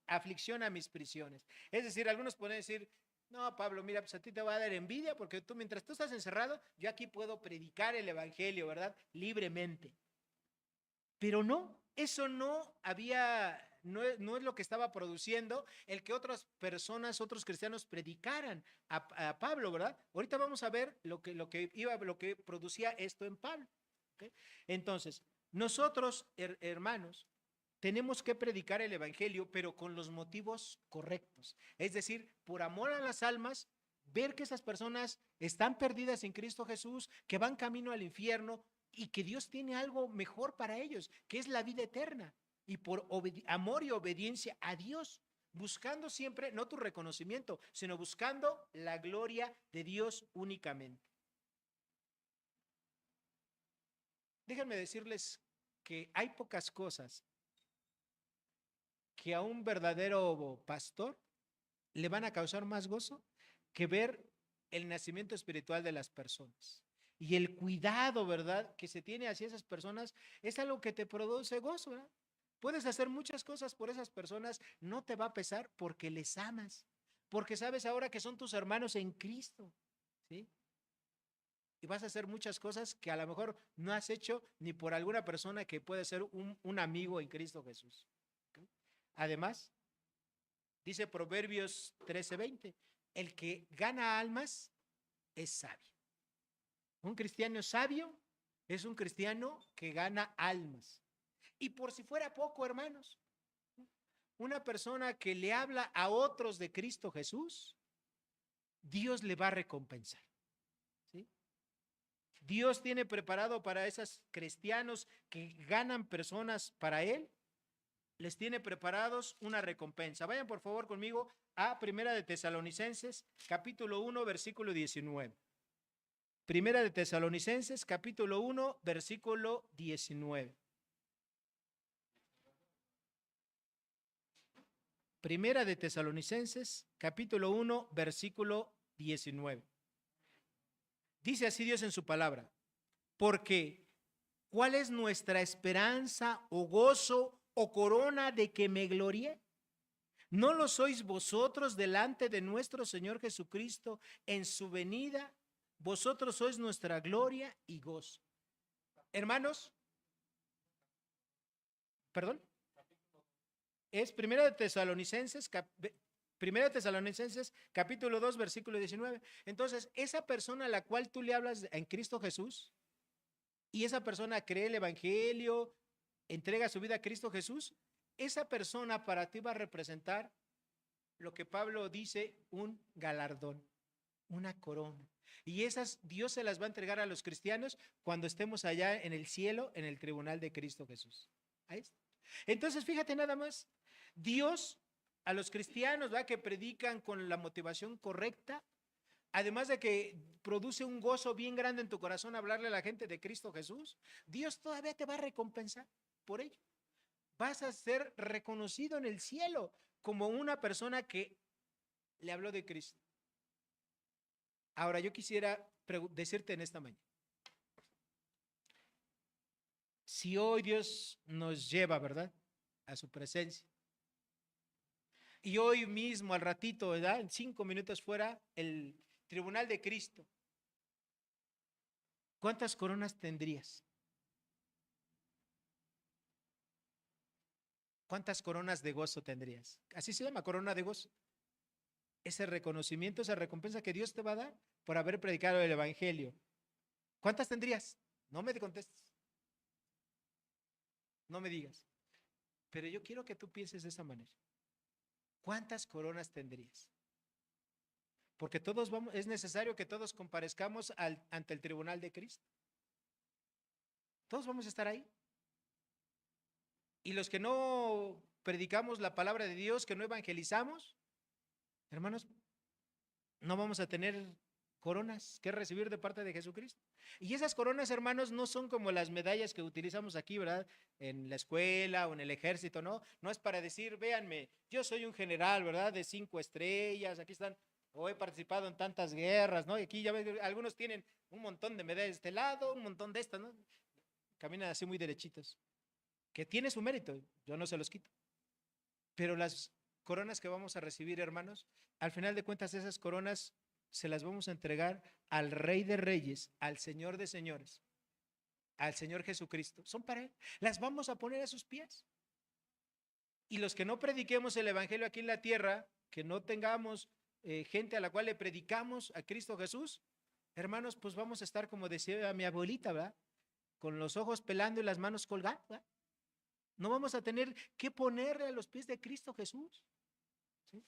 aflicción a mis prisiones. Es decir, algunos pueden decir, no, Pablo, mira, pues a ti te va a dar envidia porque tú, mientras tú estás encerrado, yo aquí puedo predicar el evangelio, ¿verdad?, libremente. Pero no, eso no es lo que estaba produciendo el que otras personas, otros cristianos predicaran a Pablo, ¿verdad? Ahorita vamos a ver lo que producía esto en Pablo. ¿Okay? Entonces, nosotros, hermanos, tenemos que predicar el evangelio, pero con los motivos correctos. Es decir, por amor a las almas, ver que esas personas están perdidas en Cristo Jesús, que van camino al infierno, y que Dios tiene algo mejor para ellos, que es la vida eterna. Y por amor y obediencia a Dios, buscando siempre, no tu reconocimiento, sino buscando la gloria de Dios únicamente. Déjenme decirles que hay pocas cosas que a un verdadero pastor le van a causar más gozo que ver el nacimiento espiritual de las personas. Y el cuidado, ¿verdad?, que se tiene hacia esas personas es algo que te produce gozo, ¿verdad? Puedes hacer muchas cosas por esas personas, no te va a pesar porque les amas, porque sabes ahora que son tus hermanos en Cristo, ¿sí? y vas a hacer muchas cosas que a lo mejor no has hecho ni por alguna persona que puede ser un amigo en Cristo Jesús. ¿Okay? Además, dice Proverbios 13:20, el que gana almas es sabio. Un cristiano sabio es un cristiano que gana almas. Y por si fuera poco, hermanos, una persona que le habla a otros de Cristo Jesús, Dios le va a recompensar. ¿Sí? Dios tiene preparado para esos cristianos que ganan personas para Él, les tiene preparados una recompensa. Vayan por favor conmigo a Primera de Tesalonicenses, capítulo 1, versículo 19. Primera de Tesalonicenses, capítulo 1, versículo 19. Primera de Tesalonicenses, capítulo 1, versículo 19. Dice así Dios en su palabra, porque ¿cuál es nuestra esperanza o gozo o corona de que me glorie? ¿No lo sois vosotros delante de nuestro Señor Jesucristo en su venida? Vosotros sois nuestra gloria y gozo. Hermanos, perdón, es Primera de Tesalonicenses, capítulo 2, versículo 19. Entonces, esa persona a la cual tú le hablas en Cristo Jesús, y esa persona cree el evangelio, entrega su vida a Cristo Jesús, esa persona para ti va a representar lo que Pablo dice, un galardón, una corona. Y esas Dios se las va a entregar a los cristianos cuando estemos allá en el cielo, en el tribunal de Cristo Jesús. Ahí está. Entonces, fíjate nada más, Dios a los cristianos, ¿va?, que predican con la motivación correcta, además de que produce un gozo bien grande en tu corazón hablarle a la gente de Cristo Jesús, Dios todavía te va a recompensar por ello. Vas a ser reconocido en el cielo como una persona que le habló de Cristo. Ahora, yo quisiera decirte en esta mañana, si hoy Dios nos lleva, ¿verdad?, a su presencia, y hoy mismo, al ratito, ¿verdad?, en 5 minutos fuera el tribunal de Cristo, ¿cuántas coronas tendrías? ¿Cuántas coronas de gozo tendrías? Así se llama, corona de gozo. Ese reconocimiento, esa recompensa que Dios te va a dar por haber predicado el evangelio. ¿Cuántas tendrías? No me contestes. No me digas. Pero yo quiero que tú pienses de esa manera. ¿Cuántas coronas tendrías? Porque todos vamos, es necesario que todos comparezcamos ante el tribunal de Cristo. Todos vamos a estar ahí. Y los que no predicamos la palabra de Dios, que no evangelizamos, hermanos, no vamos a tener coronas que recibir de parte de Jesucristo. Y esas coronas, hermanos, no son como las medallas que utilizamos aquí, ¿verdad?, en la escuela o en el ejército, ¿no? No es para decir, véanme, yo soy un general, ¿verdad?, de 5 estrellas, aquí están, o he participado en tantas guerras, ¿no? Y aquí ya ven, algunos tienen un montón de medallas de este lado, un montón de estas, ¿no? Caminan así muy derechitos. Que tiene su mérito, yo no se los quito. Pero las coronas que vamos a recibir, hermanos, al final de cuentas esas coronas se las vamos a entregar al Rey de Reyes, al Señor de Señores, al Señor Jesucristo. Son para Él. Las vamos a poner a sus pies. Y los que no prediquemos el evangelio aquí en la tierra, que no tengamos gente a la cual le predicamos a Cristo Jesús, hermanos, pues vamos a estar, como decía mi abuelita, ¿verdad?, con los ojos pelando y las manos colgando, ¿verdad? No vamos a tener que ponerle a los pies de Cristo Jesús. ¿Sí?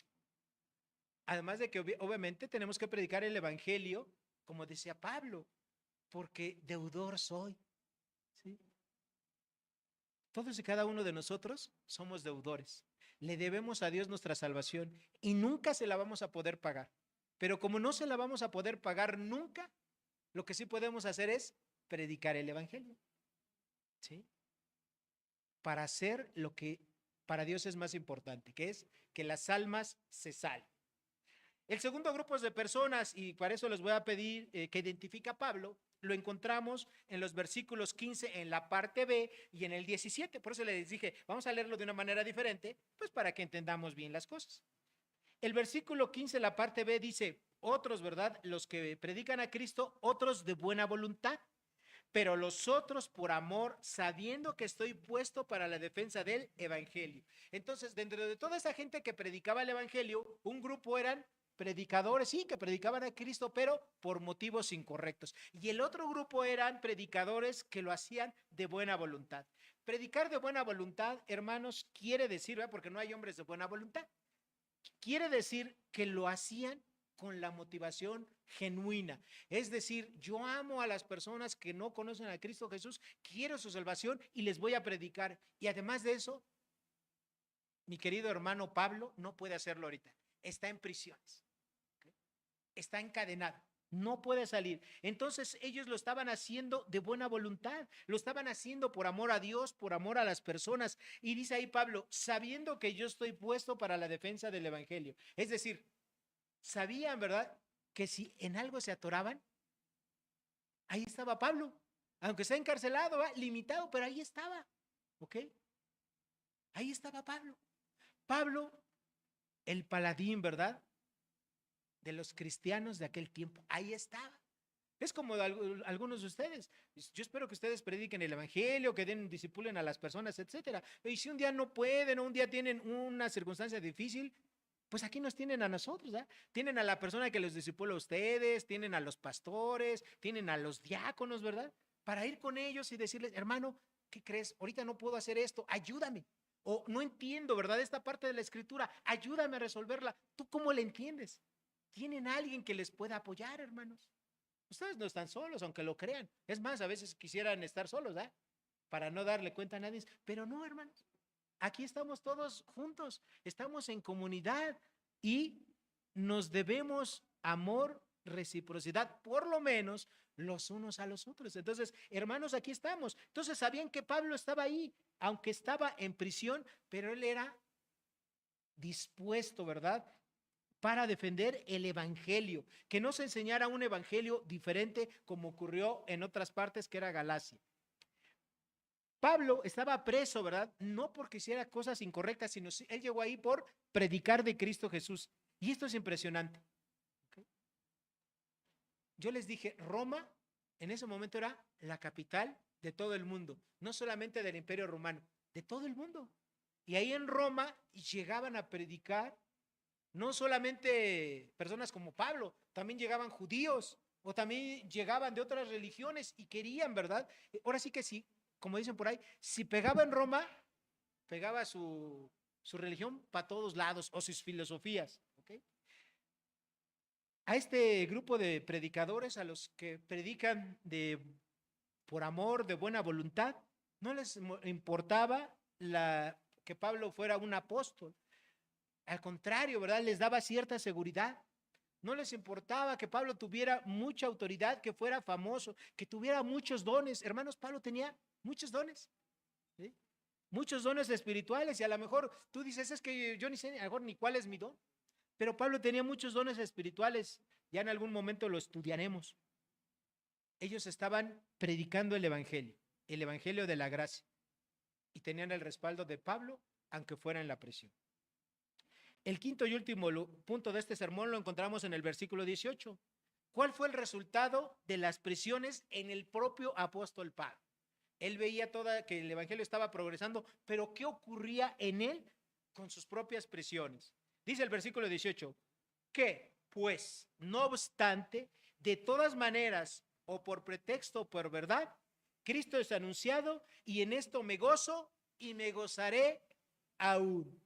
Además de que obviamente tenemos que predicar el evangelio, como decía Pablo, porque deudor soy. ¿Sí? Todos y cada uno de nosotros somos deudores. Le debemos a Dios nuestra salvación y nunca se la vamos a poder pagar. Pero como no se la vamos a poder pagar nunca, lo que sí podemos hacer es predicar el evangelio. ¿Sí? Para hacer lo que para Dios es más importante, que es que las almas se salven. El segundo grupo de personas, y para eso les voy a pedir que identifica a Pablo, lo encontramos en los versículos 15 en la parte B y en el 17. Por eso les dije, vamos a leerlo de una manera diferente, pues para que entendamos bien las cosas. El versículo 15, la parte B, dice, otros, ¿verdad? Los que predican a Cristo, otros de buena voluntad, pero los otros por amor, sabiendo que estoy puesto para la defensa del evangelio. Entonces, dentro de toda esa gente que predicaba el evangelio, un grupo eran predicadores, sí, que predicaban a Cristo, pero por motivos incorrectos. Y el otro grupo eran predicadores que lo hacían de buena voluntad. Predicar de buena voluntad, hermanos, quiere decir, ¿verdad? Porque no hay hombres de buena voluntad, quiere decir que lo hacían con la motivación genuina. Es decir, yo amo a las personas que no conocen a Cristo Jesús, quiero su salvación y les voy a predicar. Y además de eso, mi querido hermano Pablo no puede hacerlo ahorita. Está en prisiones, ¿okay? Está encadenado, no puede salir. Entonces ellos lo estaban haciendo de buena voluntad, lo estaban haciendo por amor a Dios, por amor a las personas. Y dice ahí Pablo, sabiendo que yo estoy puesto para la defensa del evangelio. Es decir, sabían, ¿verdad?, que si en algo se atoraban, ahí estaba Pablo, aunque sea encarcelado, ¿verdad?, limitado, pero ahí estaba, ¿ok? Ahí estaba Pablo. Pablo, el paladín, ¿verdad?, de los cristianos de aquel tiempo, ahí estaba. Es como algunos de ustedes. Yo espero que ustedes prediquen el evangelio, que discipulen a las personas, etcétera. Y si un día no pueden o un día tienen una circunstancia difícil, pues aquí nos tienen a nosotros, ¿eh? Tienen a la persona que los discipula a ustedes, tienen a los pastores, tienen a los diáconos, ¿verdad? Para ir con ellos y decirles, hermano, ¿qué crees? Ahorita no puedo hacer esto, ayúdame. O no entiendo, ¿verdad? Esta parte de la escritura, ayúdame a resolverla. ¿Tú cómo la entiendes? Tienen a alguien que les pueda apoyar, hermanos. Ustedes no están solos, aunque lo crean. Es más, a veces quisieran estar solos, ¿eh?, para no darle cuenta a nadie. Pero no, hermanos. Aquí estamos todos juntos, estamos en comunidad y nos debemos amor, reciprocidad, por lo menos los unos a los otros. Entonces, hermanos, aquí estamos. Entonces, sabían que Pablo estaba ahí, aunque estaba en prisión, pero él era dispuesto, ¿verdad?, para defender el evangelio, que no se enseñara un evangelio diferente como ocurrió en otras partes, que era Galacia. Pablo estaba preso, ¿verdad? No porque hiciera cosas incorrectas, sino él llegó ahí por predicar de Cristo Jesús. Y esto es impresionante. ¿Okay? Yo les dije, Roma en ese momento era la capital de todo el mundo, no solamente del Imperio Romano, de todo el mundo. Y ahí en Roma llegaban a predicar no solamente personas como Pablo, también llegaban judíos o también llegaban de otras religiones y querían, ¿verdad? Ahora sí que sí, como dicen por ahí, si pegaba en Roma, pegaba su religión para todos lados o sus filosofías, ¿ok? A este grupo de predicadores, a los que predican por amor, de buena voluntad, no les importaba que Pablo fuera un apóstol. Al contrario, ¿verdad? Les daba cierta seguridad. No les importaba que Pablo tuviera mucha autoridad, que fuera famoso, que tuviera muchos dones. Hermanos, Pablo tenía muchos dones, ¿sí? Muchos dones espirituales, y a lo mejor tú dices, es que yo ni sé a lo mejor ni cuál es mi don, pero Pablo tenía muchos dones espirituales, ya en algún momento lo estudiaremos. Ellos estaban predicando el evangelio de la gracia, y tenían el respaldo de Pablo, aunque fuera en la prisión. El quinto y último punto de este sermón lo encontramos en el versículo 18. ¿Cuál fue el resultado de las prisiones en el propio apóstol Pablo? Él veía que el evangelio estaba progresando, pero ¿qué ocurría en él con sus propias prisiones? Dice el versículo 18, que pues, no obstante, de todas maneras, o por pretexto o por verdad, Cristo es anunciado, y en esto me gozo y me gozaré aún.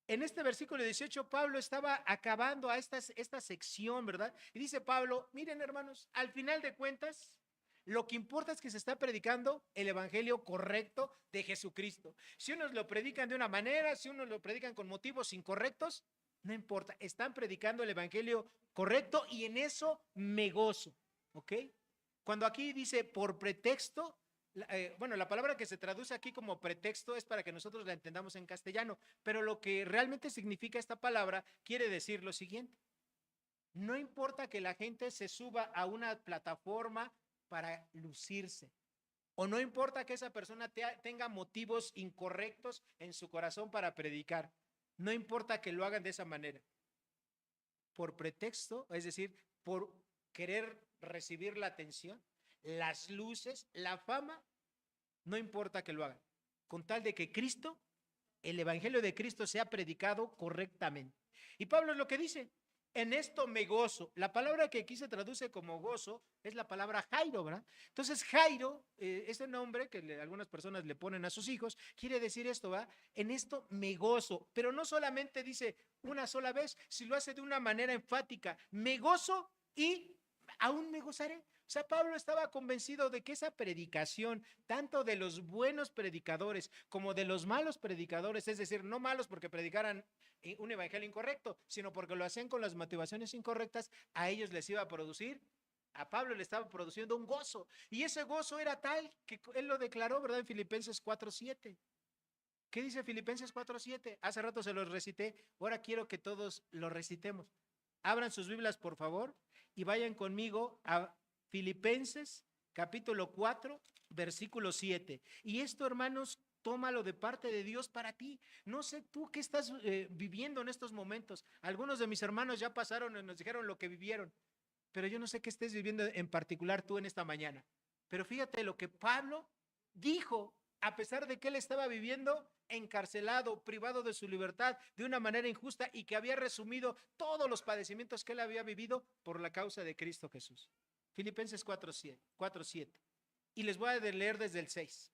En este versículo 18, Pablo estaba acabando a esta sección, ¿verdad? Y dice Pablo, miren, hermanos, al final de cuentas, lo que importa es que se está predicando el evangelio correcto de Jesucristo. Si unos lo predican de una manera, si unos lo predican con motivos incorrectos, no importa, están predicando el evangelio correcto y en eso me gozo, ¿ok? Cuando aquí dice por pretexto, bueno, la palabra que se traduce aquí como pretexto es para que nosotros la entendamos en castellano, pero lo que realmente significa esta palabra quiere decir lo siguiente. No importa que la gente se suba a una plataforma para lucirse, o no importa que esa persona tenga motivos incorrectos en su corazón para predicar. No importa que lo hagan de esa manera, por pretexto, es decir, por querer recibir la atención, las luces, la fama, no importa que lo hagan, con tal de que Cristo, el evangelio de Cristo sea predicado correctamente. Y Pablo es lo que dice, en esto me gozo. La palabra que aquí se traduce como gozo es la palabra Jairo, ¿verdad? Entonces Jairo, ese nombre que algunas personas le ponen a sus hijos, quiere decir esto, ¿verdad? En esto me gozo, pero no solamente dice una sola vez, si lo hace de una manera enfática, me gozo y aún me gozaré. O sea, Pablo estaba convencido de que esa predicación, tanto de los buenos predicadores como de los malos predicadores, es decir, no malos porque predicaran un evangelio incorrecto, sino porque lo hacían con las motivaciones incorrectas, a ellos les iba a producir, a Pablo le estaba produciendo un gozo. Y ese gozo era tal que él lo declaró, ¿verdad? En Filipenses 4:7. ¿Qué dice Filipenses 4:7? Hace rato se los recité, ahora quiero que todos lo recitemos. Abran sus Biblias, por favor, y vayan conmigo a Filipenses capítulo 4, versículo 7. Y esto, hermanos, tómalo de parte de Dios para ti. No sé tú qué estás viviendo en estos momentos. Algunos de mis hermanos ya pasaron y nos dijeron lo que vivieron, pero yo no sé qué estés viviendo en particular tú en esta mañana. Pero fíjate lo que Pablo dijo, a pesar de que él estaba viviendo encarcelado, privado de su libertad de una manera injusta y que había resumido todos los padecimientos que él había vivido por la causa de Cristo Jesús. Filipenses 4:7. Y les voy a leer desde el 6.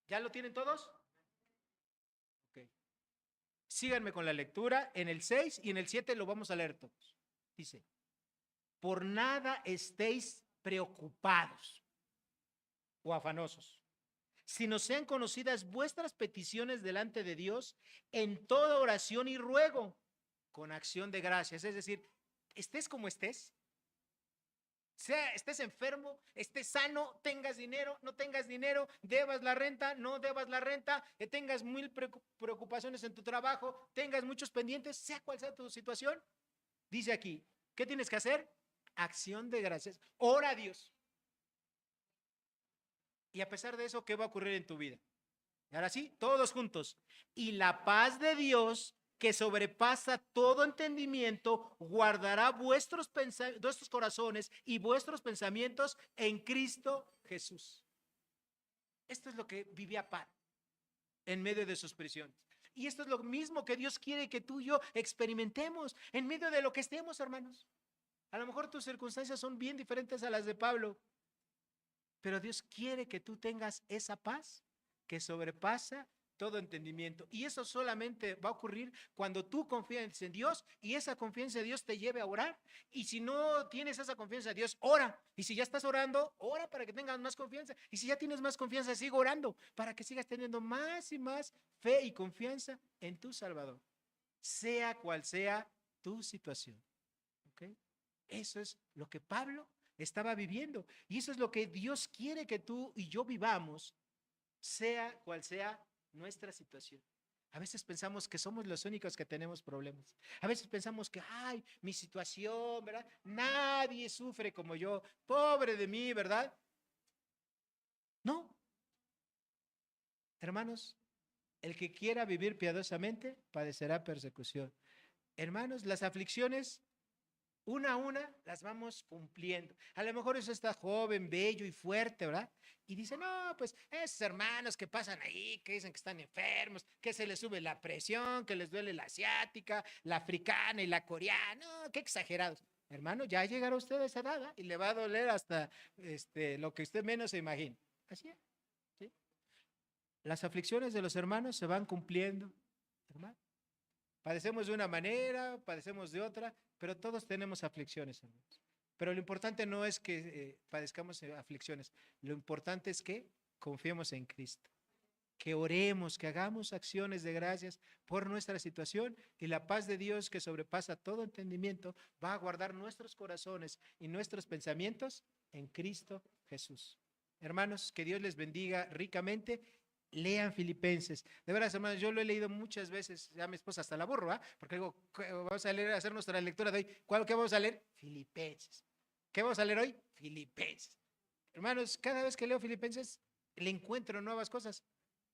¿Ya lo tienen todos? Ok. Síganme con la lectura. En el 6 y en el 7 lo vamos a leer todos. Dice, por nada estéis preocupados o afanosos, sino sean conocidas vuestras peticiones delante de Dios en toda oración y ruego, con acción de gracias. Es decir, estés como estés, sea estés enfermo, estés sano, tengas dinero, no tengas dinero, debas la renta, no debas la renta, tengas mil preocupaciones en tu trabajo, tengas muchos pendientes, sea cual sea tu situación, dice aquí, ¿qué tienes que hacer? Acción de gracias. Ora a Dios. Y a pesar de eso, ¿qué va a ocurrir en tu vida? Y ahora sí, todos juntos. Y la paz de Dios, que sobrepasa todo entendimiento, guardará vuestros corazones y vuestros pensamientos en Cristo Jesús. Esto es lo que vivía Pablo en medio de sus prisiones. Y esto es lo mismo que Dios quiere que tú y yo experimentemos en medio de lo que estemos, hermanos. A lo mejor tus circunstancias son bien diferentes a las de Pablo, pero Dios quiere que tú tengas esa paz que sobrepasa todo entendimiento. Y eso solamente va a ocurrir cuando tú confías en Dios y esa confianza en Dios te lleve a orar. Y si no tienes esa confianza en Dios, ora. Y si ya estás orando, ora para que tengas más confianza. Y si ya tienes más confianza, sigue orando para que sigas teniendo más y más fe y confianza en tu Salvador, sea cual sea tu situación. ¿Ok? Eso es lo que Pablo estaba viviendo. Y eso es lo que Dios quiere que tú y yo vivamos, sea cual sea nuestra situación. A veces pensamos que somos los únicos que tenemos problemas. A veces pensamos que, ay, mi situación, ¿verdad? Nadie sufre como yo. Pobre de mí, ¿verdad? No. Hermanos, el que quiera vivir piadosamente padecerá persecución. Hermanos, las aflicciones una a una las vamos cumpliendo. A lo mejor eso está joven, bello y fuerte, ¿verdad? Y dice, no, pues esos hermanos que pasan ahí, que dicen que están enfermos, que se les sube la presión, que les duele la asiática, la africana y la coreana, no, qué exagerados. Hermano, ya llegará usted a esa edad, ¿eh? Y le va a doler hasta lo que usted menos se imagina. Así es, ¿sí? Las aflicciones de los hermanos se van cumpliendo, hermano. Padecemos de una manera, padecemos de otra, pero todos tenemos aflicciones, hermanos. Pero lo importante no es que padezcamos aflicciones, lo importante es que confiemos en Cristo, que oremos, que hagamos acciones de gracias por nuestra situación y la paz de Dios que sobrepasa todo entendimiento va a guardar nuestros corazones y nuestros pensamientos en Cristo Jesús. Hermanos, que Dios les bendiga ricamente. Lean Filipenses. De veras, hermanos, yo lo he leído muchas veces, ya mi esposa hasta la aburro, ¿eh? Porque digo, vamos a leer, a hacer nuestra lectura de hoy. ¿Qué vamos a leer? Filipenses. ¿Qué vamos a leer hoy? Filipenses. Hermanos, cada vez que leo Filipenses, le encuentro nuevas cosas.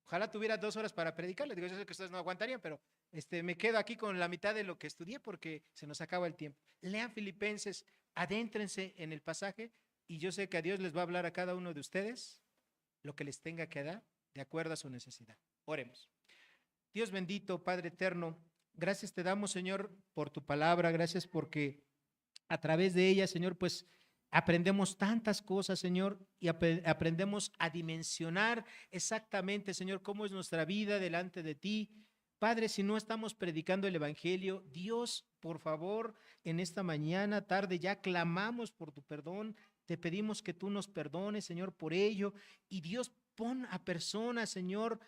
Ojalá tuviera 2 horas para predicar. Les digo, yo sé que ustedes no aguantarían, pero me quedo aquí con la mitad de lo que estudié porque se nos acaba el tiempo. Lean Filipenses, adéntrense en el pasaje y yo sé que a Dios les va a hablar a cada uno de ustedes lo que les tenga que dar de acuerdo a su necesidad. Oremos. Dios bendito, Padre eterno, gracias te damos, Señor, por tu palabra, gracias porque a través de ella, Señor, pues aprendemos tantas cosas, Señor, y aprendemos a dimensionar exactamente, Señor, cómo es nuestra vida delante de ti. Padre, si no estamos predicando el Evangelio, Dios, por favor, en esta mañana, tarde, ya clamamos por tu perdón, te pedimos que tú nos perdones, Señor, por ello, y Dios, pon a personas, Señor,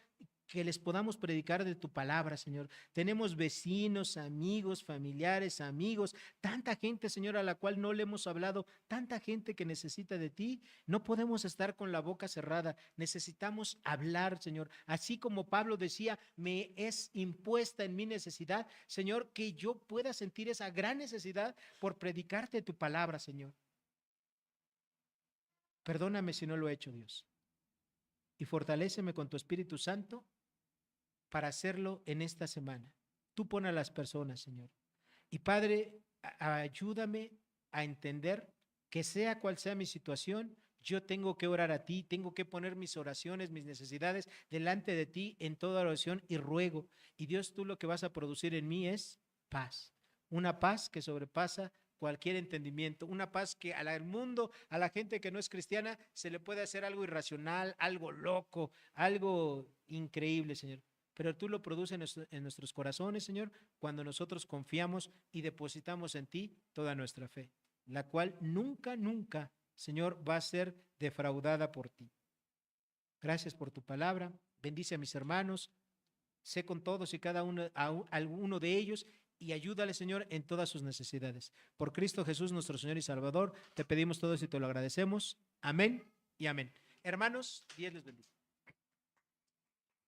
que les podamos predicar de tu palabra, Señor. Tenemos vecinos, amigos, familiares, amigos, tanta gente, Señor, a la cual no le hemos hablado, tanta gente que necesita de ti. No podemos estar con la boca cerrada, necesitamos hablar, Señor. Así como Pablo decía, me es impuesta en mi necesidad, Señor, que yo pueda sentir esa gran necesidad por predicarte tu palabra, Señor. Perdóname si no lo he hecho, Dios. Y fortaléceme con tu Espíritu Santo para hacerlo en esta semana. Tú pon a las personas, Señor. Y Padre, ayúdame a entender que sea cual sea mi situación, yo tengo que orar a ti, tengo que poner mis oraciones, mis necesidades delante de ti en toda oración y ruego. Y Dios, tú lo que vas a producir en mí es paz. Una paz que sobrepasa cualquier entendimiento, una paz que al mundo, a la gente que no es cristiana, se le puede hacer algo irracional, algo loco, algo increíble, Señor. Pero tú lo produces en nuestros corazones, Señor, cuando nosotros confiamos y depositamos en ti toda nuestra fe, la cual nunca, nunca, Señor, va a ser defraudada por ti. Gracias por tu palabra. Bendice a mis hermanos. Sé con todos y cada uno, alguno de ellos, y ayúdale, Señor, en todas sus necesidades. Por Cristo Jesús, nuestro Señor y Salvador, te pedimos todo y te lo agradecemos. Amén y amén. Hermanos, Dios les bendiga.